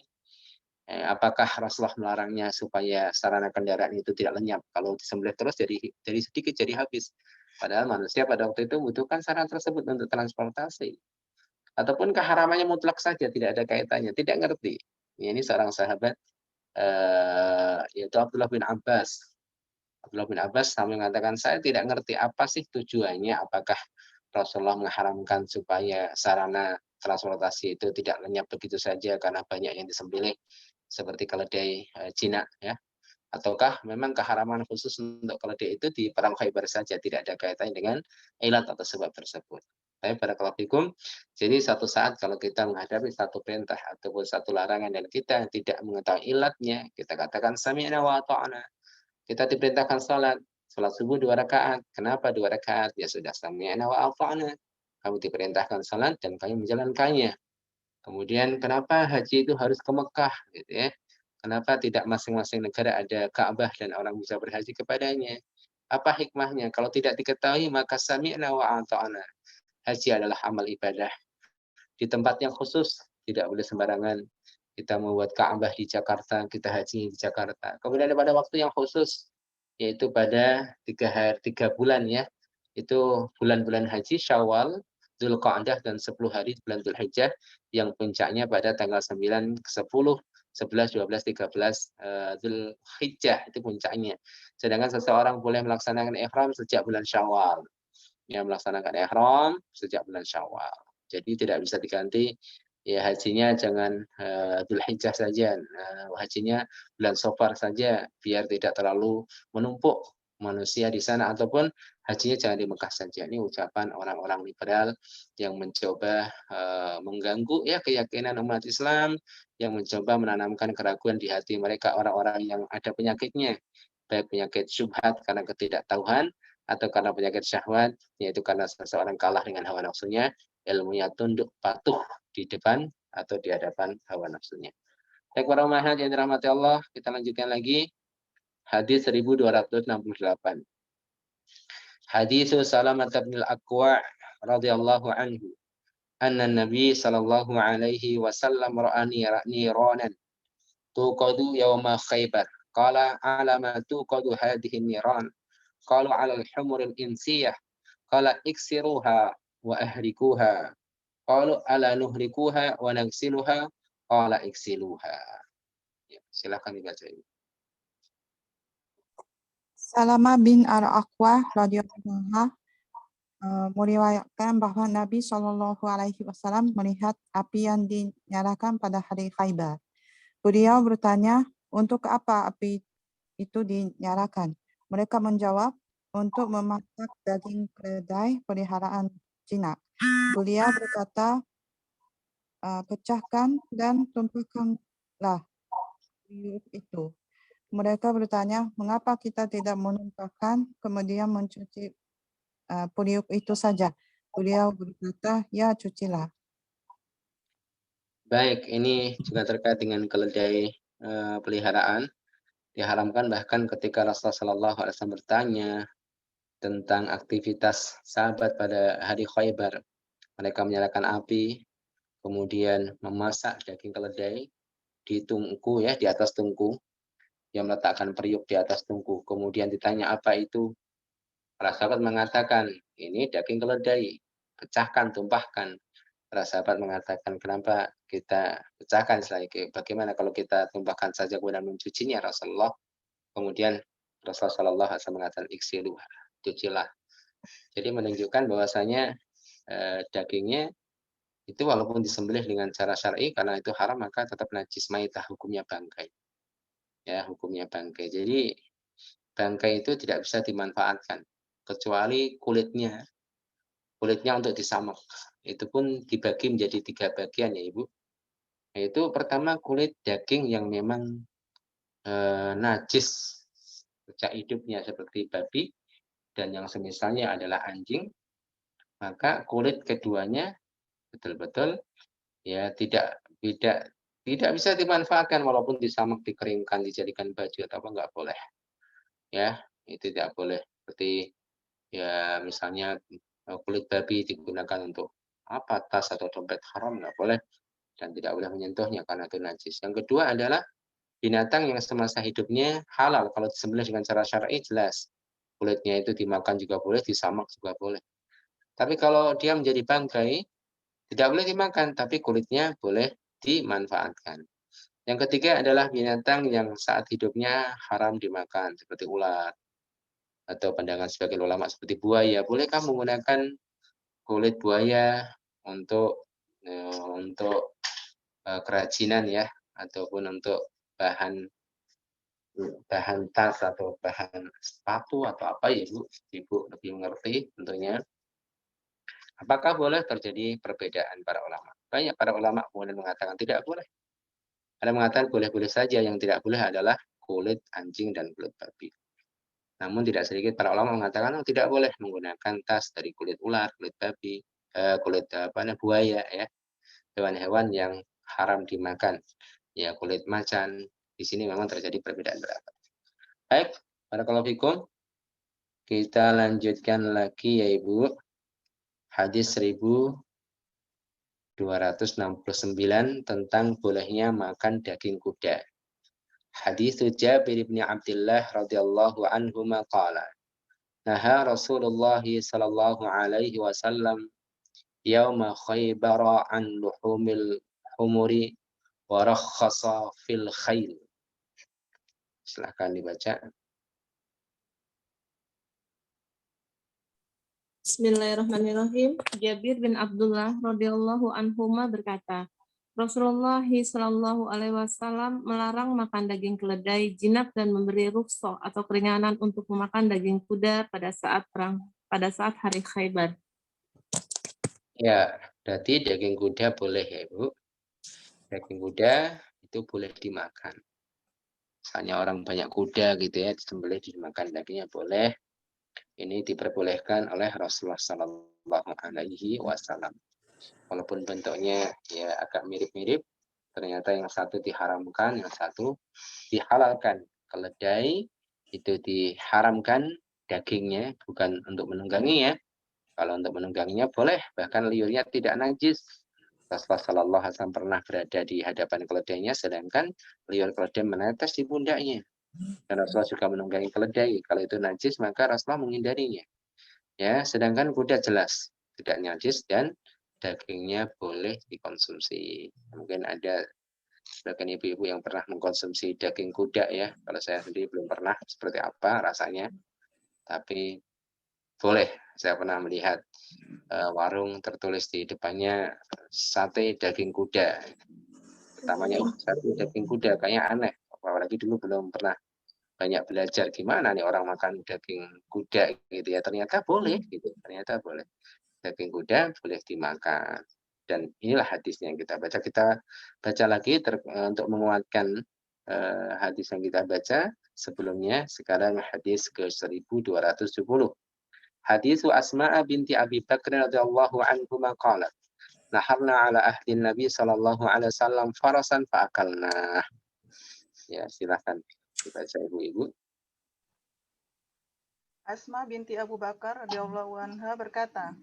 Apakah Rasulullah melarangnya supaya sarana kendaraan itu tidak lenyap? Kalau disembelih terus jadi sedikit, jadi habis. Padahal manusia pada waktu itu membutuhkan sarana tersebut untuk transportasi. Ataupun keharamannya mutlak saja, tidak ada kaitannya, tidak ngerti. Ini seorang sahabat, yaitu Abdullah bin Abbas. Abdullah bin Abbas sambil mengatakan, saya tidak ngerti apa sih tujuannya, apakah Rasulullah mengharamkan supaya sarana transportasi itu tidak lenyap begitu saja karena banyak yang disembelih seperti keledai jinak, ya, ataukah memang keharaman khusus untuk keledai itu di perang Khaybar saja, tidak ada kaitannya dengan ilat atau sebab tersebut. Tapi barakallahu fikum, jadi satu saat kalau kita menghadapi satu perintah ataupun satu larangan dan kita tidak mengetahui ilatnya, kita katakan sami'na wa ata'na. Kita diperintahkan salat subuh 2 rakaat. Kenapa 2 rakaat? Ya sudah sami'na wa ata'na. Kamu diperintahkan salat dan kami menjalankannya. Kemudian kenapa haji itu harus ke Mekah gitu ya? Kenapa tidak masing-masing negara ada Ka'bah dan orang bisa berhaji kepadanya? Apa hikmahnya? Kalau tidak diketahui maka sami'na wa ata'na. Haji adalah amal ibadah di tempat yang khusus, tidak boleh sembarangan. Kita membuat Ka'bah di Jakarta, kita haji di Jakarta. Kemudian pada waktu yang khusus, yaitu pada 3 bulan ya, itu bulan-bulan haji Syawal, Dzulqa'dah dan 10 hari bulan Dzulhijjah yang puncaknya pada tanggal 9, 10, 11, 12, 13 Dzulhijjah itu puncaknya. Sedangkan seseorang boleh melaksanakan ihram sejak bulan Syawal. Yang melaksanakan ihram sejak bulan Syawal. Jadi tidak bisa diganti ya hajinya jangan Dzulhijjah saja. Hajinya bulan Safar saja biar tidak terlalu menumpuk manusia di sana ataupun hajinya jangan di Mekah saja. Ini ucapan orang-orang liberal yang mencoba mengganggu ya keyakinan umat Islam, yang mencoba menanamkan keraguan di hati mereka orang-orang yang ada penyakitnya, baik penyakit syubhat karena ketidaktahuan atau karena penyakit syahwat, yaitu karena seseorang kalah dengan hawa nafsunya, ilmunya tunduk patuh di depan atau di hadapan hawa nafsunya. Baik para umahat yang dirahmati Allah, kita lanjutkan lagi. Hadis 1268. Hadis Salamah bin Al-Aqwa radhiyallahu anhu. Anna Nabi sallallahu alaihi wasallam ra'ani niranan tuqadu yawma Khaybar. Qala ala ma tuqadu hadhihi niran. Qalu 'ala al-humur al-insiyah. Qala iksiruha wa ahrikuha. Qalu ala nuhrikuha wa nagsiluha. Qala iksiluha. Ya, silakan dibaca ini. Salamah bin Al-Aqwa radhiyallahu anhu meriwayatkan bahwa Nabi Shallallahu Alaihi Wasallam melihat api yang dinyalakan pada hari Khaybar. Beliau bertanya, untuk apa api itu dinyalakan? Mereka menjawab, untuk memasak daging keledai peliharaan jinak. Beliau berkata, pecahkan dan tumpahkanlah periuk itu. Mereka bertanya, mengapa kita tidak menumpahkan kemudian mencuci periuk itu saja? Beliau berkata, ya cucilah. Baik, ini juga terkait dengan keledai peliharaan. Diharamkan bahkan ketika Rasulullah SAW bertanya tentang aktivitas sahabat pada hari Khaybar. Mereka menyalakan api, kemudian memasak daging keledai di tungku ya, di atas tungku. Yang meletakkan periuk di atas tungku. Kemudian ditanya apa itu? Para sahabat mengatakan, ini daging keledai. Pecahkan, tumpahkan. Para sahabat mengatakan, kenapa kita pecahkan setelah itu? Bagaimana kalau kita tumpahkan saja kemudian mencucinya Rasulullah? Kemudian Rasulullah SAW mengatakan, iksiluha, cucilah. Jadi menunjukkan bahwasanya dagingnya itu walaupun disembelih dengan cara syar'i karena itu haram maka tetap najis maitah, hukumnya bangkai. Ya, hukumnya bangkai. Jadi bangkai itu tidak bisa dimanfaatkan kecuali kulitnya. Kulitnya untuk disamak. Itu pun dibagi menjadi 3 bagian ya, Ibu. Yaitu pertama kulit daging yang memang najis sejak hidupnya seperti babi dan yang semisalnya adalah anjing, maka kulit keduanya betul-betul ya tidak bisa dimanfaatkan walaupun disamak, dikeringkan, dijadikan baju atau apa nggak boleh. Ya, itu tidak boleh. Seperti ya misalnya kulit babi digunakan untuk apa, tas atau dompet, haram nggak boleh dan tidak boleh menyentuhnya karena itu najis. Yang kedua adalah binatang yang semasa hidupnya halal kalau disembelih dengan cara syar'i jelas. Kulitnya itu dimakan juga boleh, disamak juga boleh. Tapi kalau dia menjadi bangkai, tidak boleh dimakan, tapi kulitnya boleh dimanfaatkan. Yang ketiga adalah binatang yang saat hidupnya haram dimakan, seperti ular, atau pandangan sebagian ulama seperti buaya. Bolehkah menggunakan kulit buaya untuk kerajinan ya, ataupun untuk bahan bahan tas atau bahan sepatu atau apa ya Ibu lebih mengerti tentunya. Apakah boleh? Terjadi perbedaan para ulama. Banyak para ulama kemudian mengatakan tidak boleh. Ada mengatakan boleh-boleh saja, yang tidak boleh adalah kulit anjing dan kulit babi. Namun tidak sedikit para ulama mengatakan tidak boleh menggunakan tas dari kulit ular, kulit babi, kulit buaya, ya, hewan-hewan yang haram dimakan. Ya, kulit macan. Di sini memang terjadi perbedaan pendapat. Baik, barakallahu fikum. Kita lanjutkan lagi ya Ibu. Hadis 1269 tentang bolehnya makan daging kuda. Hadis Jabir bin Abdullah radhiyallahu anhu qala naha Rasulullah sallallahu alaihi wasallam yauma Khaybar an luhumil humuri wa rakhasa fil khayl. Silahkan dibaca. Bismillahirrahmanirrahim. Jabir bin Abdullah radhiyallahu anhuma berkata, Rasulullah Shallallahu Alaihi Wasallam melarang makan daging keledai, jinak dan memberi rukhsah atau keringanan untuk memakan daging kuda pada saat hari Khaybar. Ya, berarti daging kuda boleh ya Ibu. Daging kuda itu boleh dimakan. Misalnya orang banyak kuda gitu ya, disembelih dimakan dagingnya boleh. Ini diperbolehkan oleh Rasulullah Sallallahu Alaihi Wasallam. Walaupun bentuknya ya agak mirip-mirip, ternyata yang satu diharamkan, yang satu dihalalkan. Keledai itu diharamkan dagingnya, bukan untuk menungganginya. Kalau untuk menungganginya boleh, bahkan liurnya tidak najis. Rasulullah Sallallahu Alaihi Wasallam pernah berada di hadapan keledainya, sedangkan liur keledai menetes di pundaknya. Dan Rasulullah juga menunggangi keledai. Kalau itu najis, maka Rasulullah menghindarinya. Ya, sedangkan kuda jelas tidak najis dan dagingnya boleh dikonsumsi. Mungkin ada sebagian ibu-ibu yang pernah mengkonsumsi daging kuda ya. Kalau saya sendiri belum pernah seperti apa rasanya. Tapi boleh. Saya pernah melihat warung tertulis di depannya sate daging kuda. Pertamanya sate daging kuda kayaknya aneh. Apalagi dulu belum pernah banyak belajar gimana nih orang makan daging kuda gitu ya. Ternyata boleh gitu. Ternyata boleh. Daging kuda boleh dimakan. Dan inilah hadisnya yang kita baca. Kita baca lagi untuk menguatkan hadis yang kita baca sebelumnya. Sekarang hadis ke 1270. Hadis Asma'a binti Abi Bakr radhiyallahu anhu qalat naharna ala ahdi Nabi sallallahu alaihi wasallam farasan fa'akalna. Ya, silakan dibaca ibu-ibu. Asma binti Abu Bakar radhiyallahu anha berkata,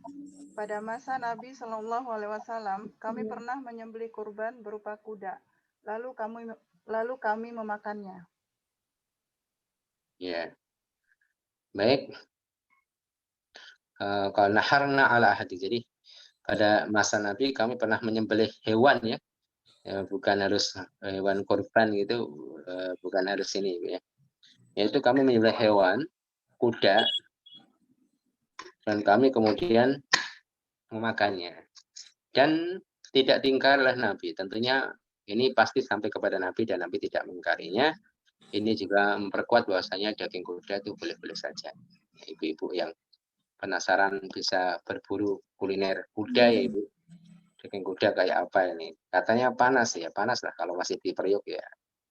pada masa Nabi Shallallahu Alaihi Wasallam, kami pernah menyembelih kurban berupa kuda, lalu kami memakannya. Ya, baik. Kalau naharna ala ahdi, jadi pada masa Nabi kami pernah menyembelih hewan ya, bukan harus hewan kurban gitu, bukan harus ini ya. Yaitu kami menyembelih hewan kuda dan kami kemudian memakannya. Dan tidak diingkari oleh Nabi. Tentunya ini pasti sampai kepada Nabi dan Nabi tidak mengingkarinya. Ini juga memperkuat bahwasanya daging kuda itu boleh-boleh saja. Ibu-ibu yang penasaran bisa berburu kuliner kuda ya Ibu. Daging kuda kayak apa ini? Katanya panas ya, panas lah kalau masih di Priok ya.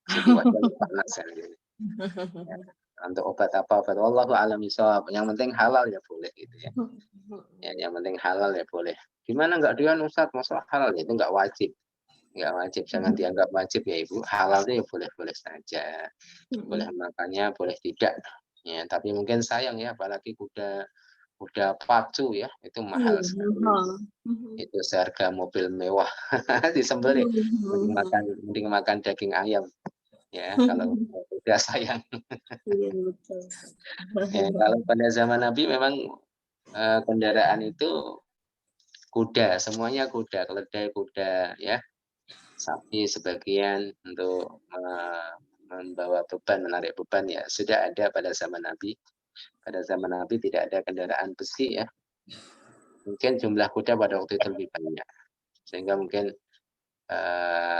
Masih di Wajan panas ya. Ya. Untuk obat apa? Obat wallahu a'lam bishawab. Yang penting halal ya boleh gitu ya. Ya, yang penting halal ya boleh. Gimana enggak dia Ustaz, masalah halal itu enggak wajib. Enggak wajib, jangan dianggap wajib ya Ibu. Halal itu ya boleh-boleh saja. Boleh makannya, boleh tidak. Ya, tapi mungkin sayang ya, apalagi kuda pacu ya, itu mahal sekali. Itu seharga mobil mewah. Disembelih, mending makan daging ayam. Ya, kalau udah sayang. Ya, kalau pada zaman Nabi memang kendaraan itu kuda, semuanya kuda, keledai kuda ya, sapi sebagian untuk membawa beban, menarik beban ya sudah ada pada zaman Nabi. Pada zaman Nabi tidak ada kendaraan besi ya. Mungkin jumlah kuda pada waktu itu lebih banyak, sehingga mungkin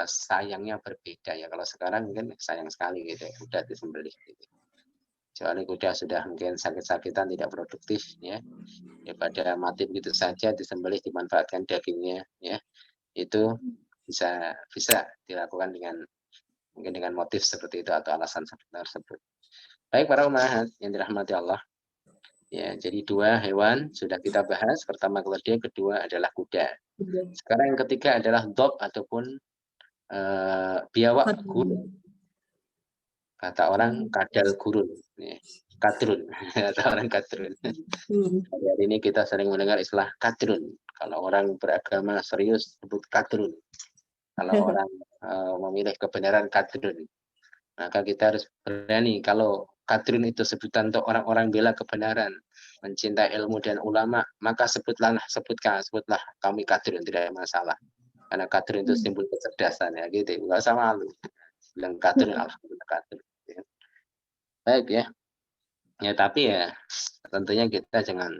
sayangnya berbeda ya. Kalau sekarang mungkin sayang sekali gitu ya, kuda disembelih gitu. Kecuali kuda sudah mungkin sakit-sakitan tidak produktif ya. Daripada mati begitu saja disembelih dimanfaatkan dagingnya ya. Itu bisa dilakukan mungkin dengan motif seperti itu atau alasan seperti tersebut. Baik para umat yang dirahmati Allah. Ya, jadi 2 hewan sudah kita bahas. Pertama keledai, kedua adalah kuda. Sekarang yang ketiga adalah dob ataupun biawak gurun. Kata orang kadal gurun. Ya, kadrun. Kata orang kadrun. Hari ini kita sering mendengar istilah kadrun. Kalau orang beragama serius sebut kadrun. Kalau orang memilih kebenaran kadrun. Maka kita harus berani. Kalau kadrun itu sebutan untuk orang-orang bela kebenaran, mencintai ilmu dan ulama, maka sebutlah kami kadrun, tidak ada masalah. Karena kadrun itu simbol kecerdasan ya gitu. Enggak usah malu. Bilang kadrun, alhamdulillah kadrun. Baik ya. Ya tapi ya tentunya kita jangan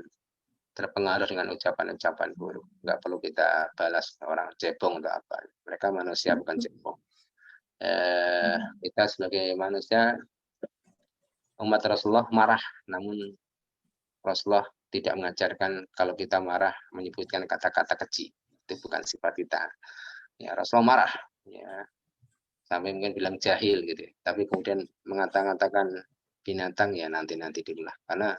terpengaruh dengan ucapan-ucapan buruk. Enggak perlu kita balas orang cebong atau apa. Mereka manusia bukan cebong. Kita sebagai manusia umat Rasulullah marah, namun Rasulullah tidak mengajarkan kalau kita marah menyebutkan kata-kata keji. Itu bukan sifat kita. Ya, Rasulullah marah, ya, sampai mungkin bilang jahil gitu. Tapi kemudian mengatakan binatang ya nanti dulu lah. Karena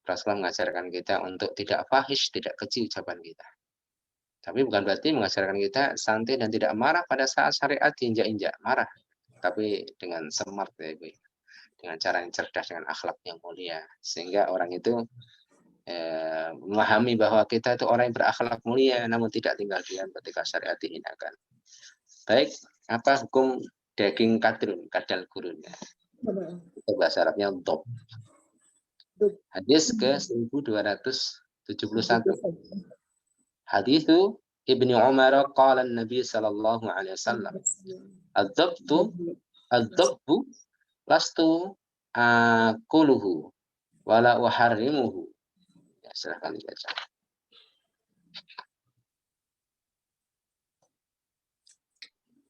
Rasulullah mengajarkan kita untuk tidak fahish, tidak keji ucapan kita. Tapi bukan berarti mengajarkan kita santai dan tidak marah pada saat syariat diinjak-injak. Marah. Tapi dengan smart ya Ibu. Dengan cara yang cerdas, dengan akhlak yang mulia. Sehingga orang itu memahami bahwa kita itu orang yang berakhlak mulia, namun tidak tinggal diam ketika syariat dihinakan. Baik, apa hukum daging kadrun, kadal gurun? Itu bahasa Arabnya dob. Hadis ke 1271. Hadithu Ibnu Umar qala Nabi sallallahu alaihi wasallam. Ad-dabbu lastu akuluhu wala uharrimuhu. Ya, silahkan dibaca.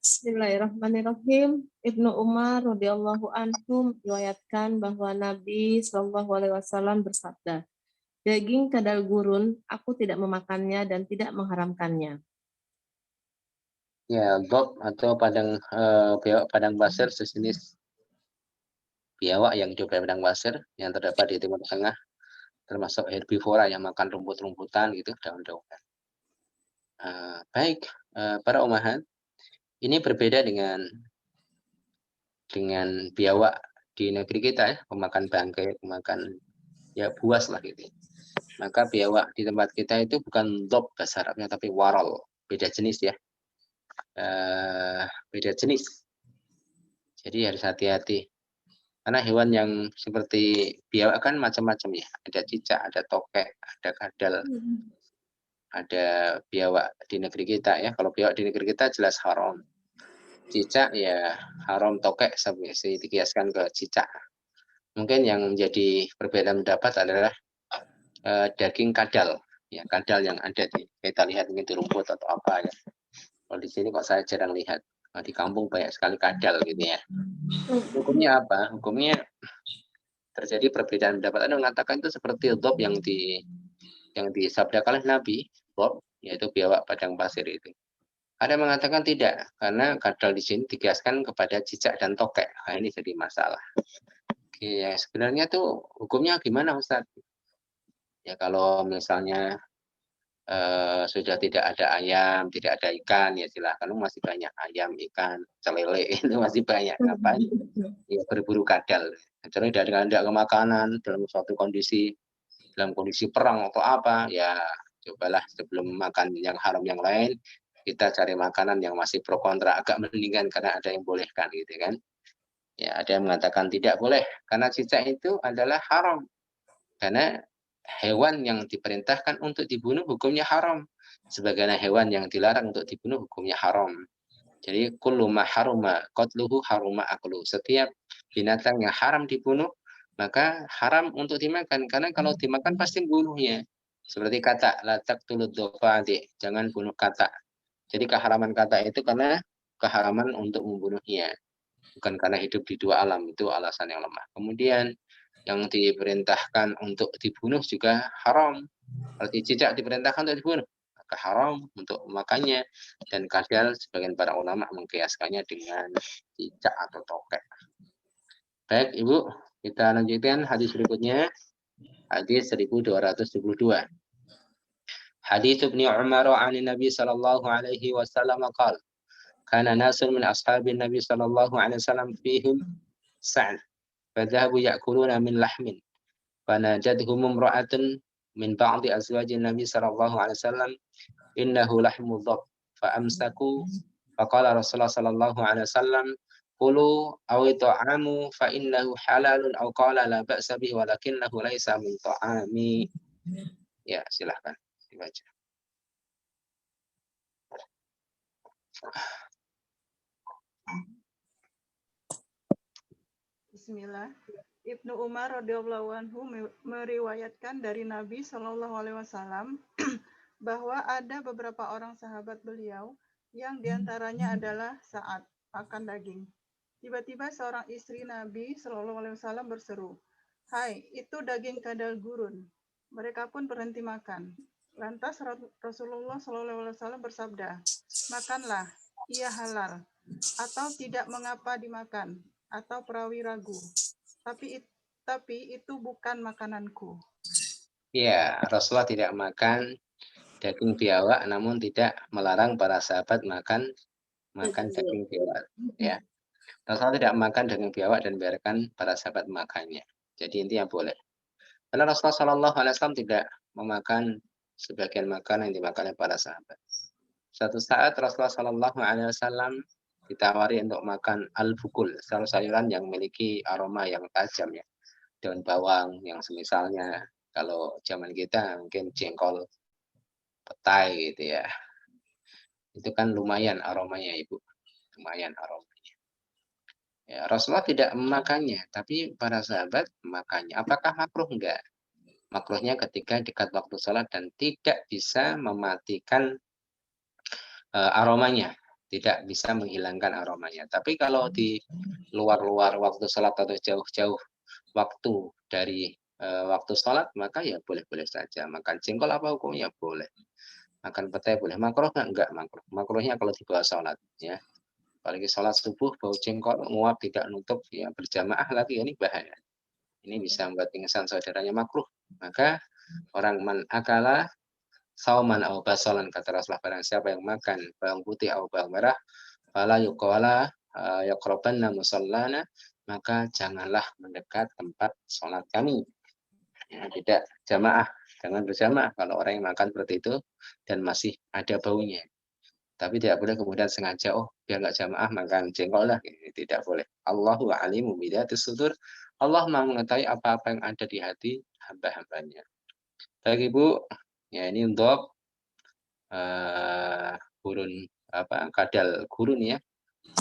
Bismillahirrahmanirrahim. Ibnu Umar radhiyallahu anhu meriwayatkan bahwa Nabi Shallallahu alaihi wasallam bersabda, daging kadal gurun aku tidak memakannya dan tidak mengharamkannya. Ya, dob atau biawak padang pasir sejenis biawak yang hidup di padang pasir yang terdapat di Timur Tengah, termasuk herbivora yang makan rumput-rumputan gitu, daun-daunan. Baik, para umahat, ini berbeda dengan biawak di negeri kita ya, pemakan bangkai, pemakan ya buas lah gitu. Maka biawak di tempat kita itu bukan dob bahasa Arabnya tapi warol, beda jenis ya. Beda jenis. Jadi harus hati-hati. Karena hewan yang seperti biawak kan macam-macam ya. Ada cicak, ada tokek, ada kadal, ada biawak di negeri kita ya. Kalau biawak di negeri kita jelas haram. Cicak ya haram, tokek sampai dikiaskan ke cicak. Mungkin yang menjadi perbedaan pendapat adalah daging kadal. Ya, kadal yang ada kita lihat ini di rumput atau apa ya. Kalau di sini kok saya jarang lihat. Di kampung banyak sekali kadal gitu ya. Hukumnya apa? Hukumnya terjadi perbedaan pendapat. Ada mengatakan itu seperti dob yang disabdakan oleh Nabi, dob, yaitu biawak padang pasir itu. Ada mengatakan tidak, karena kadal di sini dikiaskan kepada cicak dan tokek. Nah, ini jadi masalah. Oke, ya sebenarnya tuh hukumnya gimana Ustaz? Ya kalau misalnya sudah tidak ada ayam, tidak ada ikan, ya silahkan masih banyak ayam, ikan, celele itu masih banyak. Ngapain? Ya berburu kadal. Jadi tidak ada makanan dalam suatu kondisi perang atau apa, ya cobalah sebelum makan yang haram yang lain, kita cari makanan yang masih pro kontra, agak mendingan karena ada yang bolehkan gitu kan. Ya ada yang mengatakan tidak boleh karena cicak itu adalah haram. Karena hewan yang diperintahkan untuk dibunuh hukumnya haram. Sebagaimana hewan yang dilarang untuk dibunuh hukumnya haram. Jadi kullu ma haruma qatluhu haruma aklu. Setiap binatang yang haram dibunuh maka haram untuk dimakan karena kalau dimakan pasti bunuhnya. Seperti kata la taqtulud dhafadi, jangan bunuh kata. Jadi keharaman kata itu karena keharaman untuk membunuhnya. Bukan karena hidup di dua alam, itu alasan yang lemah. Kemudian yang diperintahkan untuk dibunuh juga haram. Kalau cicak diperintahkan untuk dibunuh, maka haram untuk memakannya. Dan kadang sebagian para ulama mengkiaskannya dengan cicak atau tokek. Baik, Ibu, kita lanjutkan hadis berikutnya. Hadis 1222. Hadis Ibnu Umar an Nabi sallallahu alaihi wasallam qala kana nasun min ashabin Nabi sallallahu alaihi wasallam fihim sa'an fadhahabu ya'kuluna min lahmin fanajadhum imra'atun min ba'di azwajin Nabi sallallahu alaihi wasallam innahu lahmu dhab fa'amsaku faqala Rasulullah sallallahu alaihi wasallam qulu aw ta'amu fa innahu halalun aw qala la ba'sa bihi walakinnahu laysa min ta'ami. Ya, silahkan dibaca. Bismillah. Ibnu Umar radhiyallahu anhu meriwayatkan dari Nabi Shallallahu alaihi wasallam bahwa ada beberapa orang sahabat beliau yang diantaranya adalah Sa'ad makan daging. Tiba-tiba seorang istri Nabi Shallallahu alaihi wasallam berseru, "Hai, itu daging kadal gurun." Mereka pun berhenti makan. Lantas Rasulullah Shallallahu alaihi wasallam bersabda, "Makanlah, ia halal, atau tidak mengapa dimakan, atau perawi ragu. Tapi itu bukan makananku." Ya, Rasulullah tidak makan daging biawak, namun tidak melarang para sahabat makan daging biawak. Ya, Rasulullah tidak makan daging biawak dan biarkan para sahabat makannya. Jadi intinya boleh. Karena Rasulullah Shallallahu Alaihi Wasallam tidak memakan sebagian makanan yang dimakan oleh para sahabat. Suatu saat Rasulullah Shallallahu Alaihi Wasallam ditawari untuk makan al-bukul, sayur-sayuran yang memiliki aroma yang tajam ya, daun bawang yang semisalnya. Kalau zaman kita mungkin jengkol, petai gitu ya. Itu kan lumayan aromanya Ibu, lumayan aromanya. Ya, Rasulullah tidak memakannya, tapi para sahabat memakannya. Apakah makruh? Enggak. Makruhnya ketika dekat waktu sholat dan tidak bisa mematikan aromanya, tidak bisa menghilangkan aromanya. Tapi kalau di luar-luar waktu sholat atau jauh-jauh waktu dari waktu sholat, maka ya boleh-boleh saja. Makan jengkol apa hukumnya? Boleh. Makan petai boleh. Makruh enggak makruh. Makruhnya kalau di bawah sholat ya. Apalagi sholat subuh bau jengkol nguap tidak nutup ya, berjamaah lagi, ini bahaya. Ini bisa membuat pingsan saudaranya, makruh. Maka orang man akala sauman au basolan, kata Rasulullah, barang siapa yang makan bawang putih atau bawang merah fala yuqala yaqrabanna musallana, maka janganlah mendekat tempat sholat kami. Ya, tidak jamaah, jangan berjamaah kalau orang yang makan seperti itu dan masih ada baunya. Tapi tidak boleh kemudian sengaja, biar nggak jamaah makan jengkol lah. Tidak boleh. Allahu alimu bidatis sudur. Allah Maha mengetahui apa-apa yang ada di hati hamba-hambanya. Baik Ibu, ya ini untuk gurun kadal gurun ya,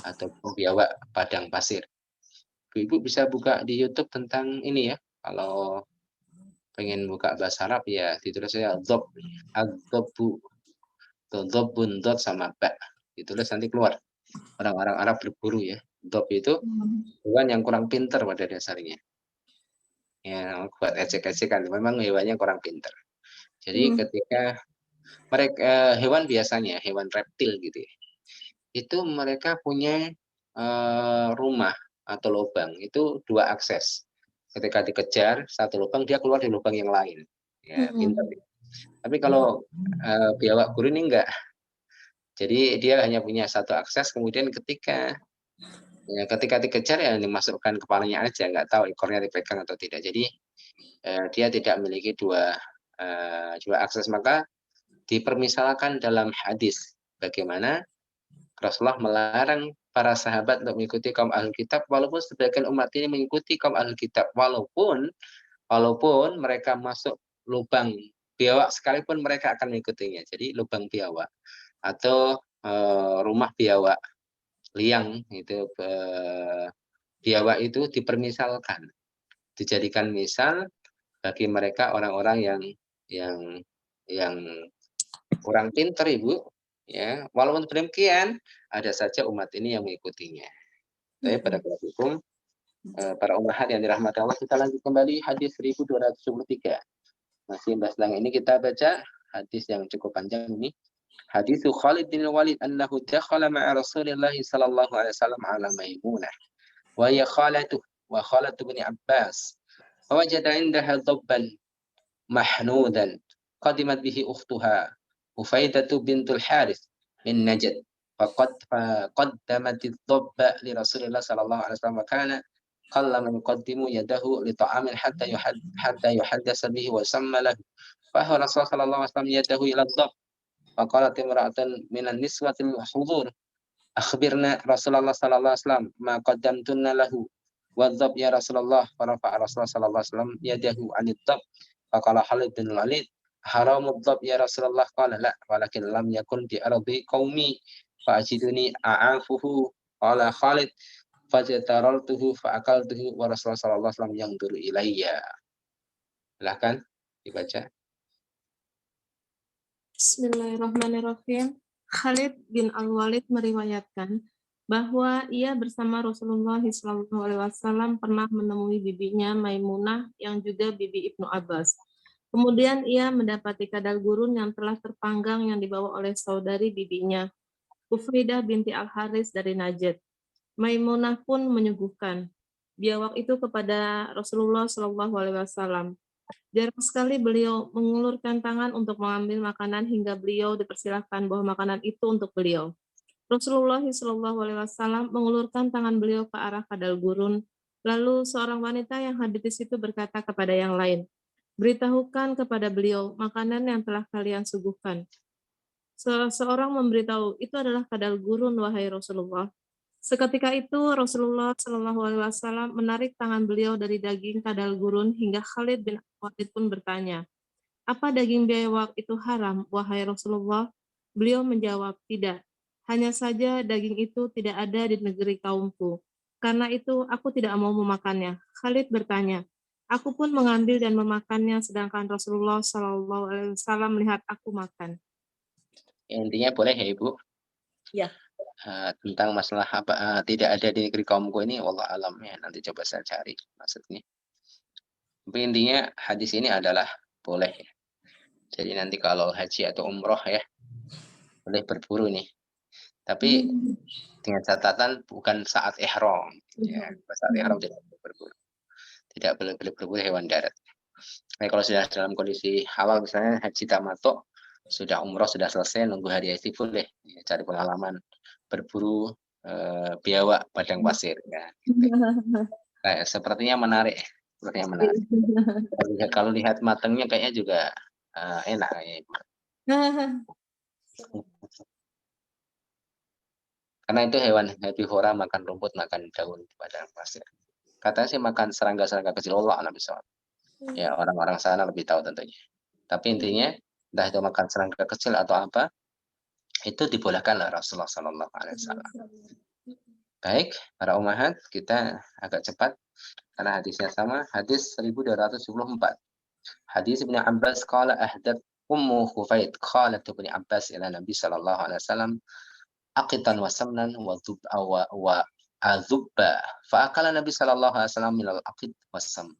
atau biawak padang pasir. Ibu bisa buka di YouTube tentang ini ya. Kalau pengen buka bahasa Arab ya ditulis saya dzob, adzobbu, dzobun dot sama ba. Ditulis nanti keluar. Orang-orang Arab berburu ya. Dzob itu hewan yang kurang pintar pada dasarnya. Ya, buat ecek-ecekan. Memang hewannya kurang pintar. Jadi ketika mereka hewan biasanya, hewan reptil gitu ya, itu mereka punya rumah atau lubang itu 2 akses. Ketika dikejar satu lubang, dia keluar di lubang yang lain. Ya, pintar. Tapi kalau biawak gurun ini enggak. Jadi dia hanya punya 1 akses, kemudian ketika dikejar ya dimasukkan kepalanya aja, nggak tahu ekornya dipegang atau tidak. Jadi dia tidak memiliki dua akses, maka dipermisalkan dalam hadis bagaimana Rasulullah melarang para sahabat untuk mengikuti kaum ahlul kitab, walaupun sebagian umat ini mengikuti kaum ahlul kitab, walaupun mereka masuk lubang biawak sekalipun mereka akan mengikutinya. Jadi lubang biawak atau rumah biawak liang itu, biawak itu dipermisalkan, dijadikan misal bagi mereka orang-orang yang kurang pintar Ibu ya. Walaupun demikian ada saja umat ini yang mengikutinya. Tapi pada hukum Para ummahat yang dirahmati Allah, kita lanjut kembali hadis 1273. Masih bahas tentang ini, kita baca hadis yang cukup panjang ini. Hadis Khalid bin Walid annahu dakhala ma'a Rasulillah sallallahu alaihi wasallam ala Maimunah wa hiya khalatuh wa khalatu bin Abbas. Fawajada indaha dhabban mahnudan qadimat bihi ukhtuha Ufaidatu bintul Harith min Najd. فقدمت الضب لرسول الله صلى الله عليه وسلم وكان قل من يقدم يده لطعام حتى يحدث به وسمى له فهو رسول صلى الله عليه وسلم يده إلى الضب فقالت امرأة من النسوة الحضور أخبرنا رسول الله صلى الله عليه وسلم ما قدمتن له والضب يا رسول الله فرفع رسول الله صلى الله عليه وسلم يده عن الضب فقال خالد بن الوليد حرام الضب يا رسول الله قال لا ولكن لم يكن في أرض قومي فأجدني أعافه قال خالد فجترلته فأكلته ورسول صلى الله عليه وسلم ينظر إلي. Silahkan dibaca. Bismillahirrahmanirrahim. Khalid bin Al-Walid meriwayatkan bahwa ia bersama Rasulullah SAW pernah menemui bibinya Maimunah yang juga bibi Ibnu Abbas. Kemudian ia mendapati kadal gurun yang telah terpanggang yang dibawa oleh saudari bibinya, Ufaidah binti Al-Haris dari Najd. Maimunah pun menyuguhkan biawak itu kepada Rasulullah SAW. Jarang sekali beliau mengulurkan tangan untuk mengambil makanan hingga beliau dipersilahkan bahwa makanan itu untuk beliau. Rasulullah SAW mengulurkan tangan beliau ke arah kadal gurun. Lalu seorang wanita yang hadir di situ berkata kepada yang lain, "Beritahukan kepada beliau makanan yang telah kalian suguhkan." Seorang memberitahu, "Itu adalah kadal gurun, wahai Rasulullah." Seketika itu Rasulullah SAW menarik tangan beliau dari daging kadal gurun hingga Khalid bin Walid pun bertanya, "Apa daging biawak itu haram, wahai Rasulullah?" Beliau menjawab, "Tidak. Hanya saja daging itu tidak ada di negeri kaumku. Karena itu aku tidak mau memakannya." Khalid bertanya, "Aku pun mengambil dan memakannya, sedangkan Rasulullah SAW melihat aku makan." Intinya boleh ya Ibu? Ya. Tentang masalah apa tidak ada di negeri kaumku ini, wallah alam ya, nanti coba saya cari maksudnya. Tapi intinya hadis ini adalah boleh ya. Jadi nanti kalau haji atau umroh ya, boleh berburu nih. Tapi dengan catatan bukan saat ihram. Ya, saat ihram tidak boleh berburu. Tidak boleh berburu hewan darat. Nah, kalau sudah dalam kondisi halal, misalnya haji tamattu, sudah umroh sudah selesai, nunggu hari haji boleh ya, cari pengalaman berburu biawak padang pasir ya. Gitu. Nah, sepertinya menarik. Kalau lihat matangnya kayaknya juga enak kayaknya. Karena itu hewan herbivora, makan rumput, makan daun padang pasir. Katanya sih makan serangga-serangga kecil, Allah alam bisawab. Ya orang-orang sana lebih tahu tentunya. Tapi intinya entah itu makan serangga kecil atau apa, itu dibolehkan oleh Rasulullah SAW. Baik, para ummahat, kita agak cepat karena hadisnya sama. Hadis 1274. Hadis Ibnu Abbas qala ahdat Ummu Khufaid qalat Ibnu Abbas ila Nabi sallallahu alaihi wasallam aqitan wa samnan wa azubba fa akala Nabi sallallahu alaihi wasallam min al-aqid was-sam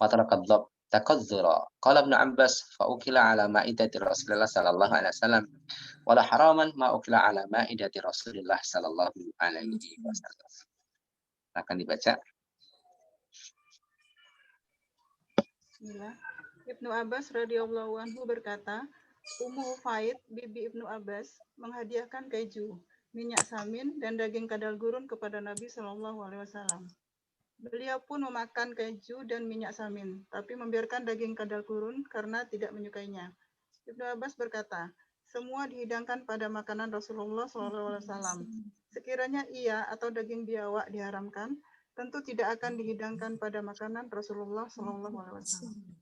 wa taraka ad-dhab takazzura qala Ibnu Abbas fa ukila ala ma'idati Rasulillah sallallahu alaihi wasallam wala haraman ma ukila ala ma'idati Rasulillah sallallahu alaihi wasallam. Akan dibaca. Bismillah. Ibnu Abbas radhiyallahu anhu berkata, Ummu Faid, bibi Ibnu Abbas, menghadiahkan keju, minyak samin, dan daging kadal gurun kepada Nabi Shallallahu Alaihi Wasallam. Beliau pun memakan keju dan minyak samin, tapi membiarkan daging kadal gurun karena tidak menyukainya. Ibnu Abbas berkata, semua dihidangkan pada makanan Rasulullah Shallallahu Alaihi Wasallam. Sekiranya ia atau daging biawak diharamkan, tentu tidak akan dihidangkan pada makanan Rasulullah Shallallahu Alaihi Wasallam.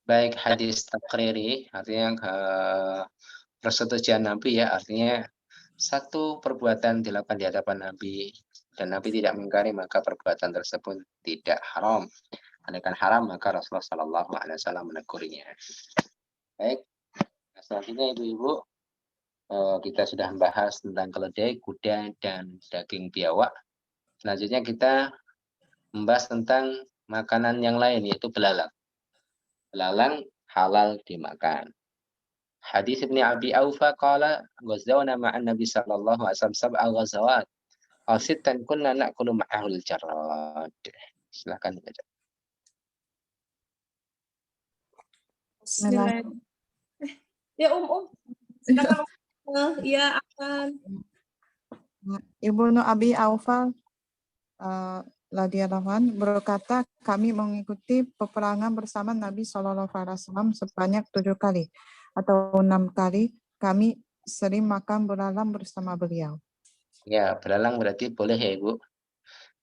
Baik, hadis takriri artinya persetujuan Nabi ya, artinya satu perbuatan dilakukan di hadapan Nabi dan Nabi tidak mengingkari, maka perbuatan tersebut tidak haram. Andaikan haram maka Rasulullah Shallallahu Alaihi Wasallam menegurnya. Baik, selanjutnya ibu-ibu kita sudah membahas tentang keledai, kuda, dan daging biawak. Selanjutnya kita membahas tentang makanan yang lain, yaitu belalang. Belalang halal dimakan. Hadis Ibnu Abi Aufa qala ghazawna ma'an Nabi sallallahu alaihi wasallam sab'a ghazawat. Sittan kunna na'kulu ma'ahul jarad. Silakan baca. Bismillah. Ya silakan. Iya akan. Ibnu Abi Aufa radhiyallahu anhu berkata, kami mengikuti peperangan bersama Nabi SAW sebanyak 7 kali atau 6 kali. Kami sering makan belalang bersama beliau. Ya, belalang berarti boleh ya Ibu.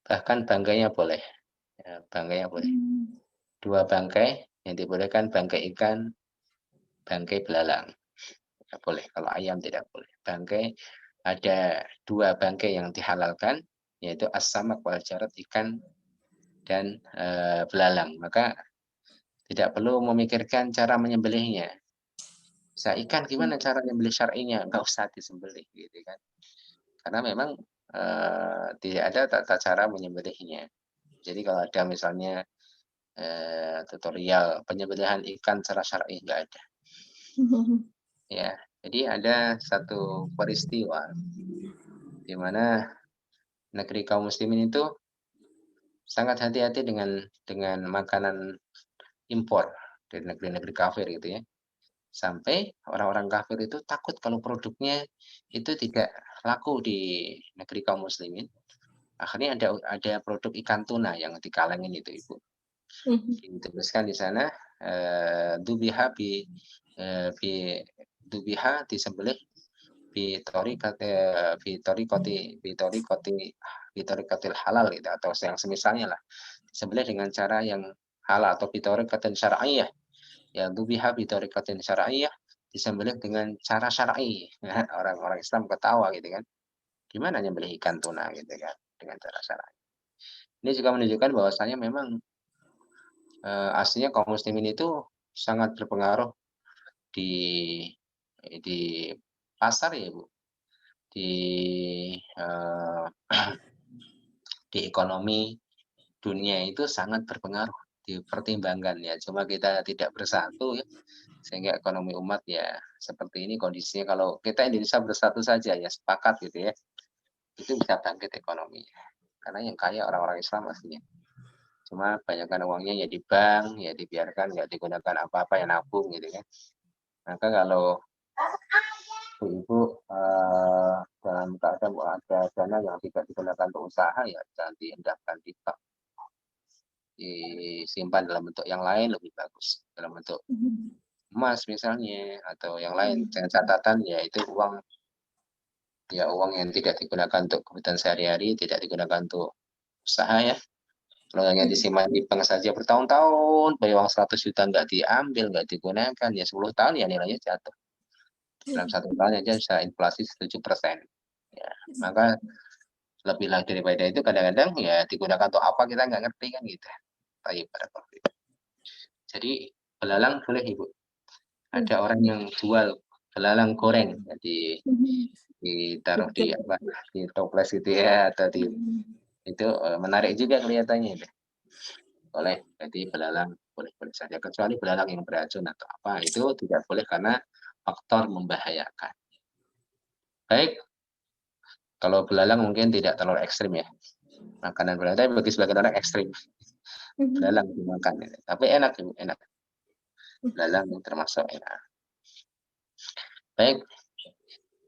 Bahkan bangkainya boleh. Ya, bangkainya boleh. 2 bangkai yang dibolehkan, bangkai ikan, bangkai belalang. Ya, boleh. Kalau ayam tidak boleh. Bangkai ada 2 bangkai yang dihalalkan, yaitu as-samak wal jarad, ikan dan belalang. Maka tidak perlu memikirkan cara menyembelihnya. Bisa ikan gimana cara menyembelih syar'inya? Enggak usah disembelih gitu kan. Karena memang tidak ada tata cara menyembelihnya. Jadi kalau ada misalnya tutorial penyembelihan ikan secara syar'i, enggak ada. Ya, jadi ada satu peristiwa di mana negeri kaum muslimin itu sangat hati-hati dengan makanan impor dari negeri-negeri kafir gitu ya. Sampai orang-orang kafir itu takut kalau produknya itu tidak laku di negeri kaum muslimin. Akhirnya ada produk ikan tuna yang dikalengin itu Ibu. Dituliskan di sana dubiha disembelih bitorikotil halal gitu, atau yang semisalnya lah, disembelih dengan cara yang halal atau bitorikotin syar'iyah. Ya dubiha bitorikotin syar'iyah, disembelih dengan cara syar'i. Orang-orang Islam ketawa gitu kan. Gimana nyembelih ikan tuna gitu kan dengan cara syar'i. Ini juga menunjukkan bahwasanya memang aslinya kaum muslimin itu sangat berpengaruh di pasar ya Bu, di ekonomi dunia itu sangat berpengaruh, dipertimbangkan ya. Cuma kita tidak bersatu ya, sehingga ekonomi umat ya seperti ini kondisinya. Kalau kita Indonesia bersatu saja ya, sepakat gitu ya, itu bisa bangkit ekonomi. Karena yang kaya orang-orang Islam aslinya. Cuma banyakkan uangnya ya di bank, ya dibiarkan, nggak digunakan apa-apa, ya nabung gitu kan. Maka kalau ibu dalam keadaan ada dana yang tidak digunakan untuk usaha, ya jangan diendapkan di bank. Disimpan dalam bentuk yang lain lebih bagus. Dalam bentuk emas misalnya, atau yang lain. Dengan catatan ya itu uang yang tidak digunakan untuk kebutuhan sehari-hari, tidak digunakan untuk usaha ya. Kalau hanya disimpan di bank saja bertahun-tahun, bayar uang 100 juta nggak diambil, nggak digunakan, ya 10 tahun ya nilainya jatuh. Dalam 1 tahun aja bisa inflasi 7%. Ya, maka lebih lagi daripada itu kadang-kadang ya digunakan untuk apa kita nggak ngerti kan gitu. Jadi belalang boleh Ibu. Ada orang yang jual belalang goreng, jadi ditaruh di toples gitu ya, atau itu menarik juga kelihatannya. Boleh, jadi belalang boleh saja, kecuali belalang yang beracun atau apa itu tidak boleh karena faktor membahayakan. Baik, kalau belalang mungkin tidak terlalu ekstrim ya, makanan belalang, tapi bagi sebagian orang ekstrim belalang dimakan, tapi enak. Belalang termasuk enak. Baik,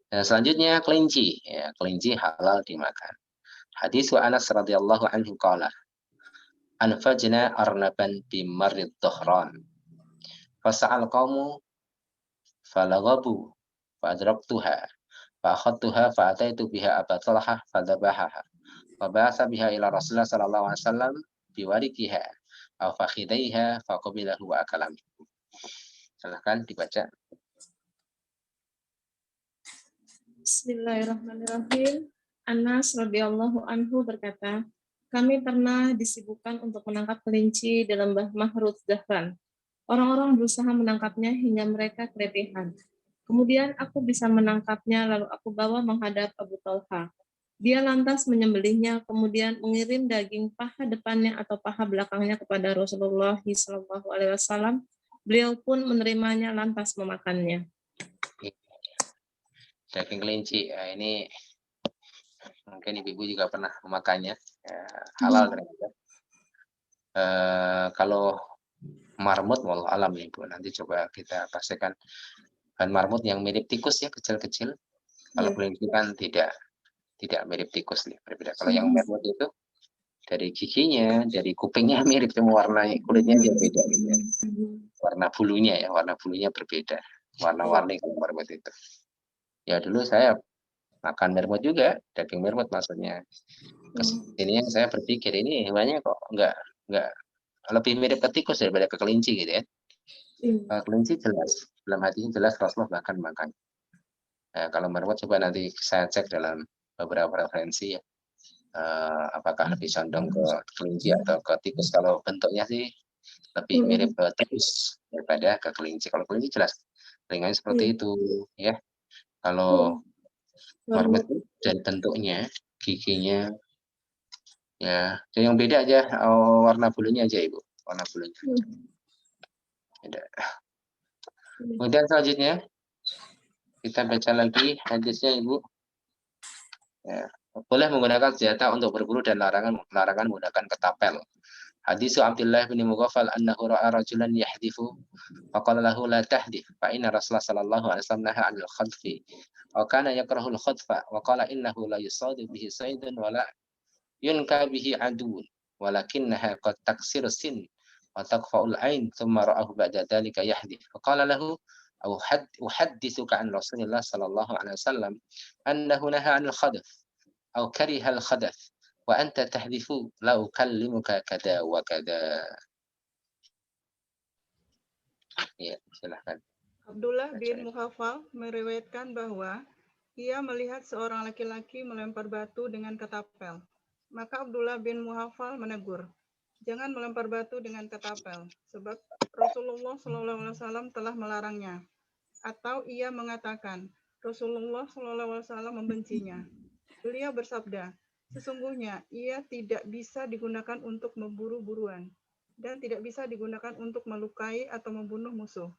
selanjutnya kelinci, ya, kelinci halal dimakan. Hadis wa Anas radhiyallahu anhu qala anfajna arnaban bimarid dhuhran fasa'al qaumu falaghabu fa'adraktuha fa'akhadtuha fa'ataitu biha Aba Talhah fadhabahaha wa ba'atha biha ila Rasulullah sallallahu alaihi wasallam biwarikiha aw fakhidaiha faqabilahu wa akalam. Silahkan dibaca. Bismillahirrahmanirrahim. Anas radhiyallahu anhu berkata, kami pernah disibukkan untuk menangkap kelinci di lembah Mahrud Dhahran. Orang-orang berusaha menangkapnya hingga mereka keletihan. Kemudian aku bisa menangkapnya, lalu aku bawa menghadap Abu Talha. Dia lantas menyembelihnya, kemudian mengirim daging paha depannya atau paha belakangnya kepada Rasulullah SAW. Beliau pun menerimanya lantas memakannya. Daging kelinci, ya, ini mungkin ibu juga pernah memakannya, ya, halal ternyata. Kalau marmut, wallah alam ya ibu, nanti coba kita pastikan. Bahan marmut yang mirip tikus ya, kecil-kecil. Kalau kelinci kan tidak mirip tikus nih, berbeda. Kalau yang marmut itu dari giginya, dari kupingnya mirip, cuma warna kulitnya aja beda gitu ya. Warna bulunya berbeda, warna-warni kalau marmut itu. Ya dulu saya makan marmut juga, daging marmut maksudnya. Kesini saya berpikir ini hewannya kok enggak lebih mirip ke tikus daripada ke kelinci gitu ya. Kelinci jelas, dalam hatinya jelas Rasulullah bahkan makan. Nah, kalau marmut coba nanti saya cek dalam beberapa referensi ya. Apakah lebih condong ke kelinci atau ke tikus? Kalau bentuknya sih lebih mirip ke tikus daripada ke kelinci. Kalau kelinci jelas ringannya seperti itu ya. Kalau marmut dari bentuknya, giginya ya, yang beda aja warna bulunya aja ibu, warna bulunya. Beda. Kemudian selanjutnya kita baca lagi hadisnya ibu. Ya, boleh menggunakan senjata untuk berburu dan larangan menggunakan ketapel. Hadis Abdullah bin Mughaffal annahu ra'a rajulan yahdithu faqala lahu la tahdith fa inna Rasulullah sallallahu alaihi wasallam naha 'anil khadfi wa kana yakrahu al-khadfa wa qala innahu la yusadu bihi saydun wa la yunka bihi aduun walakinnaha qad taksiru sin wa taqfa'ul ain thumma ra'ahu ba'da dhalika yahdith faqala lahu uhaddithuka an Rasulillah sallallahu alaihi wasallam annahu naha 'anil khadf أو كره الخدث وأنت تحذف لا أكلمك كذا وكذا. Ya, silahkan. Abdullah bin Mughaffal meriwayatkan bahwa ia melihat seorang laki-laki melempar batu dengan ketapel. Maka Abdullah bin Mughaffal menegur, jangan melempar batu dengan ketapel, sebab Rasulullah SAW telah melarangnya. Atau ia mengatakan, Rasulullah SAW membencinya. Beliau bersabda, sesungguhnya ia tidak bisa digunakan untuk memburu-buruan dan tidak bisa digunakan untuk melukai atau membunuh musuh.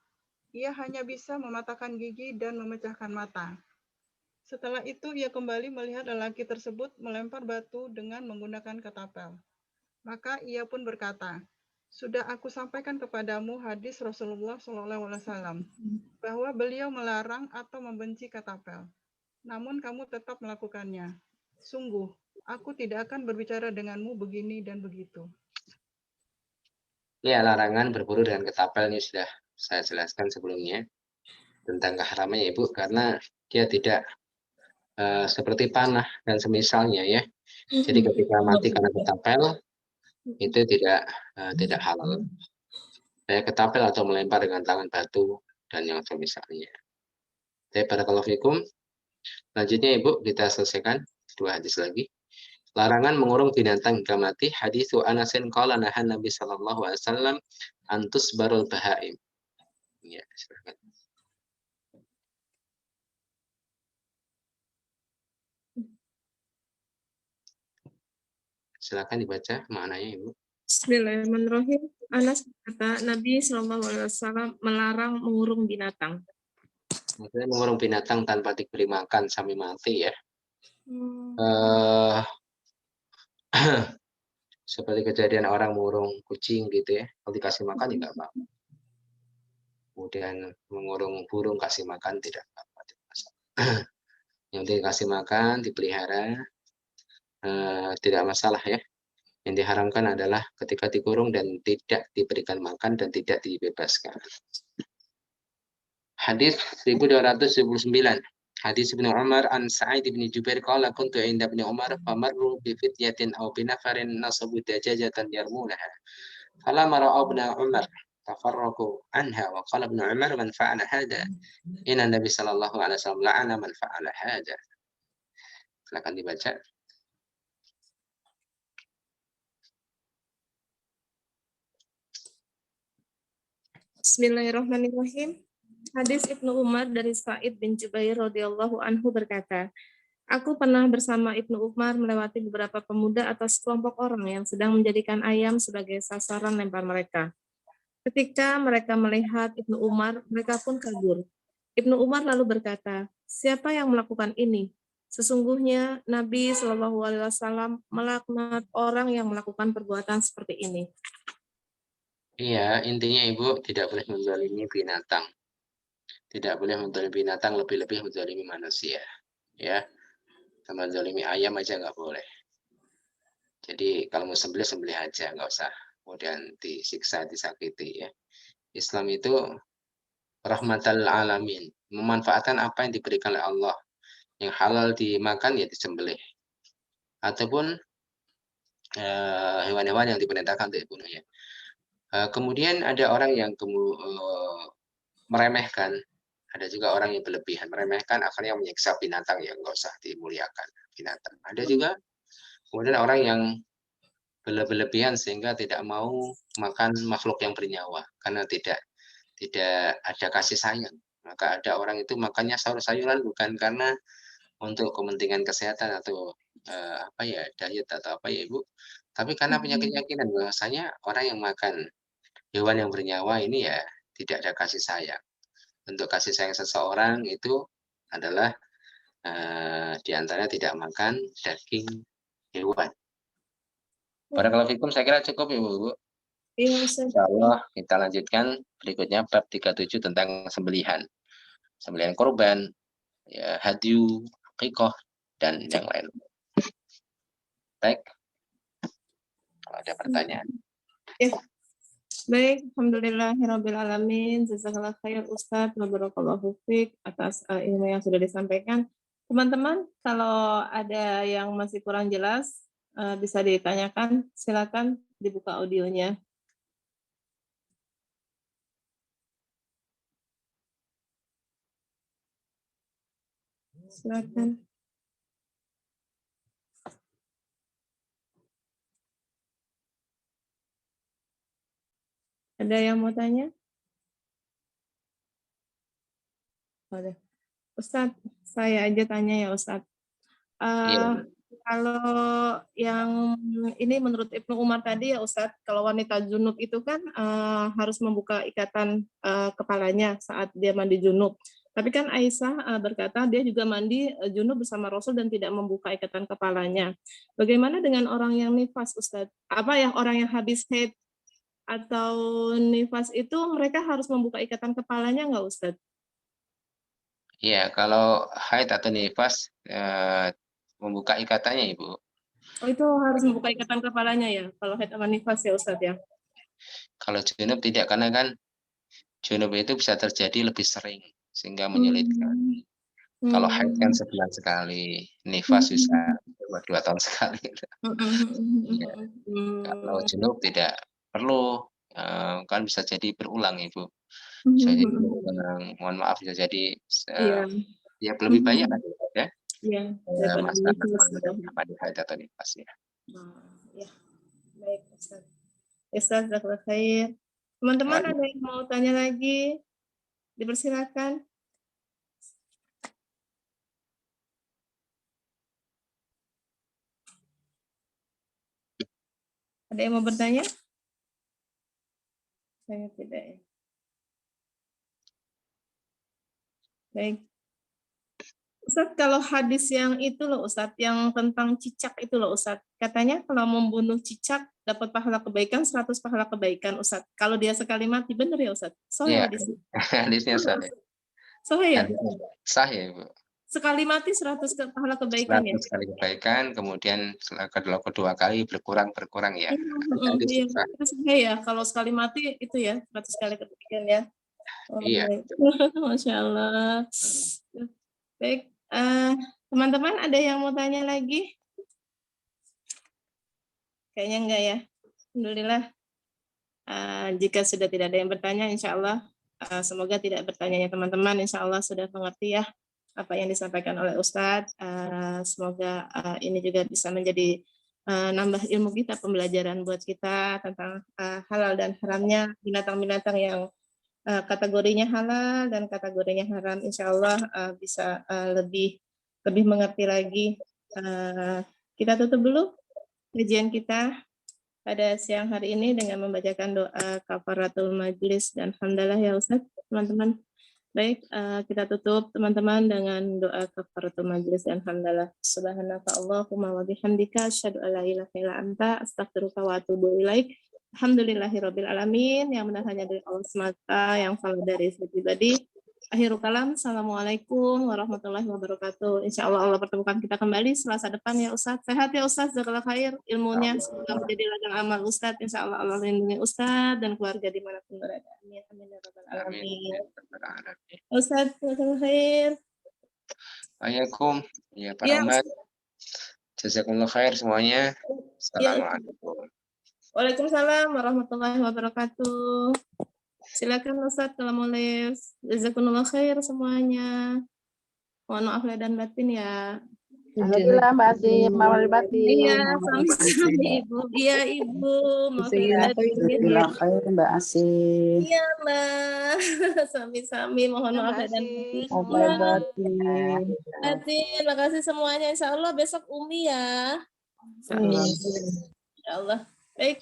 Ia hanya bisa mematahkan gigi dan memecahkan mata. Setelah itu ia kembali melihat lelaki tersebut melempar batu dengan menggunakan ketapel. Maka ia pun berkata, sudah aku sampaikan kepadamu hadis Rasulullah SAW bahwa beliau melarang atau membenci ketapel. Namun kamu tetap melakukannya. Sungguh, aku tidak akan berbicara denganmu begini dan begitu. Ya, larangan berburu dengan ketapel ini sudah saya jelaskan sebelumnya tentang keharamannya ibu, karena dia tidak seperti panah dan semisalnya ya. Jadi ketika mati karena ketapel itu tidak halal. Kayak ketapel atau melempar dengan tangan batu dan yang semisalnya. Barakallahu fikum. Selanjutnya Ibu, kita selesaikan dua hadis lagi. Larangan mengurung binatang hingga mati. Haditsu Anasin qala nahan Nabi sallallahu alaihi wasallam antus barul bahaim. Ya, silakan. Silakan dibaca maknanya Ibu. Bismillahirrahmanirrahim. Anas berkata, Nabi SAW melarang mengurung binatang. Maksudnya mengurung binatang tanpa diberi makan sampai mati ya. Seperti kejadian orang mengurung kucing gitu ya. Kalau dikasih makan tidak apa-apa. Kemudian mengurung burung kasih makan tidak apa-apa. Yang dikasih makan, dipelihara, tidak masalah ya. Yang diharamkan adalah ketika dikurung dan tidak diberikan makan dan tidak dibebaskan. Hadis 1279. Hadis Ibnu Umar an Sa'id bin Jubair qala kuntu 'inda Ibnu Umar famarru bi fityatin aw bi nafarin nasabu dajajatan yarmunaha. Falamma ra'a Ibnu Umar tafarraqu anha wa qala Ibnu Umar man fa'ala hadha inna Nabi sallallahu alaihi wasallam la'ana man fa'ala hadha. Silakan dibaca. Bismillahirrahmanirrahim. Hadis Ibnu Umar dari Sa'id bin Jubair radhiyallahu anhu berkata, Aku pernah bersama Ibnu Umar melewati beberapa pemuda atau sekelompok orang yang sedang menjadikan ayam sebagai sasaran lempar mereka. Ketika mereka melihat Ibnu Umar, mereka pun kabur. Ibnu Umar lalu berkata, siapa yang melakukan ini? Sesungguhnya Nabi Shallallahu Alaihi Wasallam melaknat orang yang melakukan perbuatan seperti ini. Iya, intinya Ibu tidak boleh menzalimi binatang. Tidak boleh menzalimi binatang, lebih-lebih menzalimi manusia. Ya, sama menzalimi ayam aja nggak boleh. Jadi kalau mau sembelih, sembelih aja, nggak usah kemudian disiksa, disakiti ya. Islam itu rahmatal alamin, memanfaatkan apa yang diberikan oleh Allah. Yang halal dimakan ya disembelih. Ataupun hewan-hewan yang diperintahkan untuk dibunuh ya. Kemudian ada orang yang meremehkan, ada juga orang yang berlebihan meremehkan, akhirnya menyiksa binatang yang nggak usah dimuliakan binatang. Ada juga kemudian orang yang berlebihan sehingga tidak mau makan makhluk yang bernyawa karena tidak ada kasih sayang. Maka ada orang itu makannya sayur-sayuran bukan karena untuk kepentingan kesehatan atau diet atau apa ya Ibu, tapi karena punya keyakinan bahwasanya orang yang makan hewan yang bernyawa ini ya tidak ada kasih sayang. Untuk kasih sayang seseorang itu adalah diantaranya tidak makan daging hewan. Barakallahu fikum, saya kira cukup Ibu. Iya, Ustaz. Insya Allah kita lanjutkan berikutnya bab 37 tentang sembelihan. Sembelihan korban, ya, hadyu, akikah, dan yang lain. Baik. Kalau ada pertanyaan. Ya. Baik, alhamdulillahirrabbilalamin. Jazakallah khair Ustaz wa barakallahu fiik atas ilmu yang sudah disampaikan. Teman-teman, kalau ada yang masih kurang jelas, bisa ditanyakan, silakan dibuka audionya. Silakan. Ada yang mau tanya? Ada. Ustadz, saya aja tanya ya Ustadz. Iya. Kalau yang ini menurut Ibnu Umar tadi ya Ustadz, kalau wanita junub itu kan harus membuka ikatan kepalanya saat dia mandi junub. Tapi kan Aisyah berkata dia juga mandi junub bersama Rasul dan tidak membuka ikatan kepalanya. Bagaimana dengan orang yang nifas Ustadz? Apa yang orang yang habis haid atau nifas itu mereka harus membuka ikatan kepalanya nggak Ustadz? Iya, kalau haid atau nifas membuka ikatannya Ibu. Oh itu harus membuka ikatan kepalanya ya, kalau haid sama nifas ya Ustadz ya? Kalau junub tidak, karena kan junub itu bisa terjadi lebih sering sehingga menyulitkan. Kalau haid kan sebulan sekali, nifas bisa 2 tahun sekali. Ya. Kalau junub tidak perlu, kan bisa jadi berulang Ibu. Bisa jadi berulang, mohon maaf bisa jadi ya lebih banyak lah ya. Iya, Masalah mandi haid atau nifas ya. Ya, baik Ustaz. Ustaz, jazakallahu khair. Teman-teman ada yang mau tanya lagi? Dipersilakan. Ada yang mau bertanya? Saya tidak ya. Baik. Ustadz, kalau hadis yang itu loh Ustadz, yang tentang cicak itu loh Ustadz, katanya kalau membunuh cicak dapat pahala kebaikan, 100 pahala kebaikan Ustadz. Kalau dia sekali mati, benar ya Ustadz? Sahih hadisnya? Hadisnya sahih. Sahih ya? Sahih Ibu. Sekali mati 100 pahala kebaikan ya? 100 kali kebaikan, kemudian kedua kali berkurang ya. Iya, itu sahih ya. Kalau sekali mati itu ya, 100 kali kebaikan ya. Iya. Masya Allah. Baik, teman-teman ada yang mau tanya lagi? Kayaknya enggak ya. Alhamdulillah. Jika sudah tidak ada yang bertanya, insya Allah semoga tidak bertanyanya teman-teman, insya Allah sudah mengerti ya apa yang disampaikan oleh Ustadz. Semoga ini juga bisa menjadi nambah ilmu kita, pembelajaran buat kita tentang halal dan haramnya binatang-binatang yang kategorinya halal dan kategorinya haram. Insya Allah bisa lebih lebih mengerti lagi. Kita tutup dulu kajian kita pada siang hari ini dengan membacakan doa kafaratul majlis dan hamdalah ya Ustaz, teman-teman. Baik, kita tutup teman-teman dengan doa kafaratul majlis dan hamdalah. Subhanaka Allahumma wa bihamdika asyhadu an la ilaha illa anta astaghfiruka wa atubu ilaik. Alhamdulillahirabbil alamin, yang benar hanya dari Allah semata, yang salah dari saya pribadi. Akhirul kalam, assalamualaikum warahmatullahi wabarakatuh. Insya Allah Allah pertemukan kita kembali Selasa depan ya Ustadz. Sehat ya Ustadz, jazakallah khair ilmunya, semoga menjadi ladang amal Ustadz. Insya Allah Allah lindungi Ustadz dan keluarga dimanapun berada. Amin amin ya rabbal alamin. Ustadz, jazakallah khair. Waalaikumsalam. Ya Pak Ya, Rahmat. Ustadz. Jazakumullah khair semuanya. Ya, Assalamualaikum. Waalaikumsalam warahmatullahi wabarakatuh. Silakan Ustadz kalau mau live. Jazakumullah khair semuanya. Mohon maaf lahir dan batin ya. Alhamdulillah Mbak Asim, maaf batin. Iya, sami-sami Ibu. Iya Ibu, maaf lahir dan batin. Mbak Asim. Iya Mbak, sami-sami. Mohon maaf lahir dan batin. Batin, makasih semuanya. Insya Allah besok Umi ya. Ya Allah. Baik.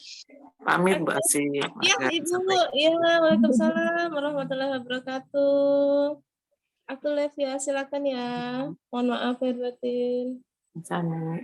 Pamit Mbak Asim. Iya Ibu. Iya, waalaikumsalam warahmatullahi wabarakatuh. Aku live ya, silakan ya. Mohon maaf lahir batin. Sana.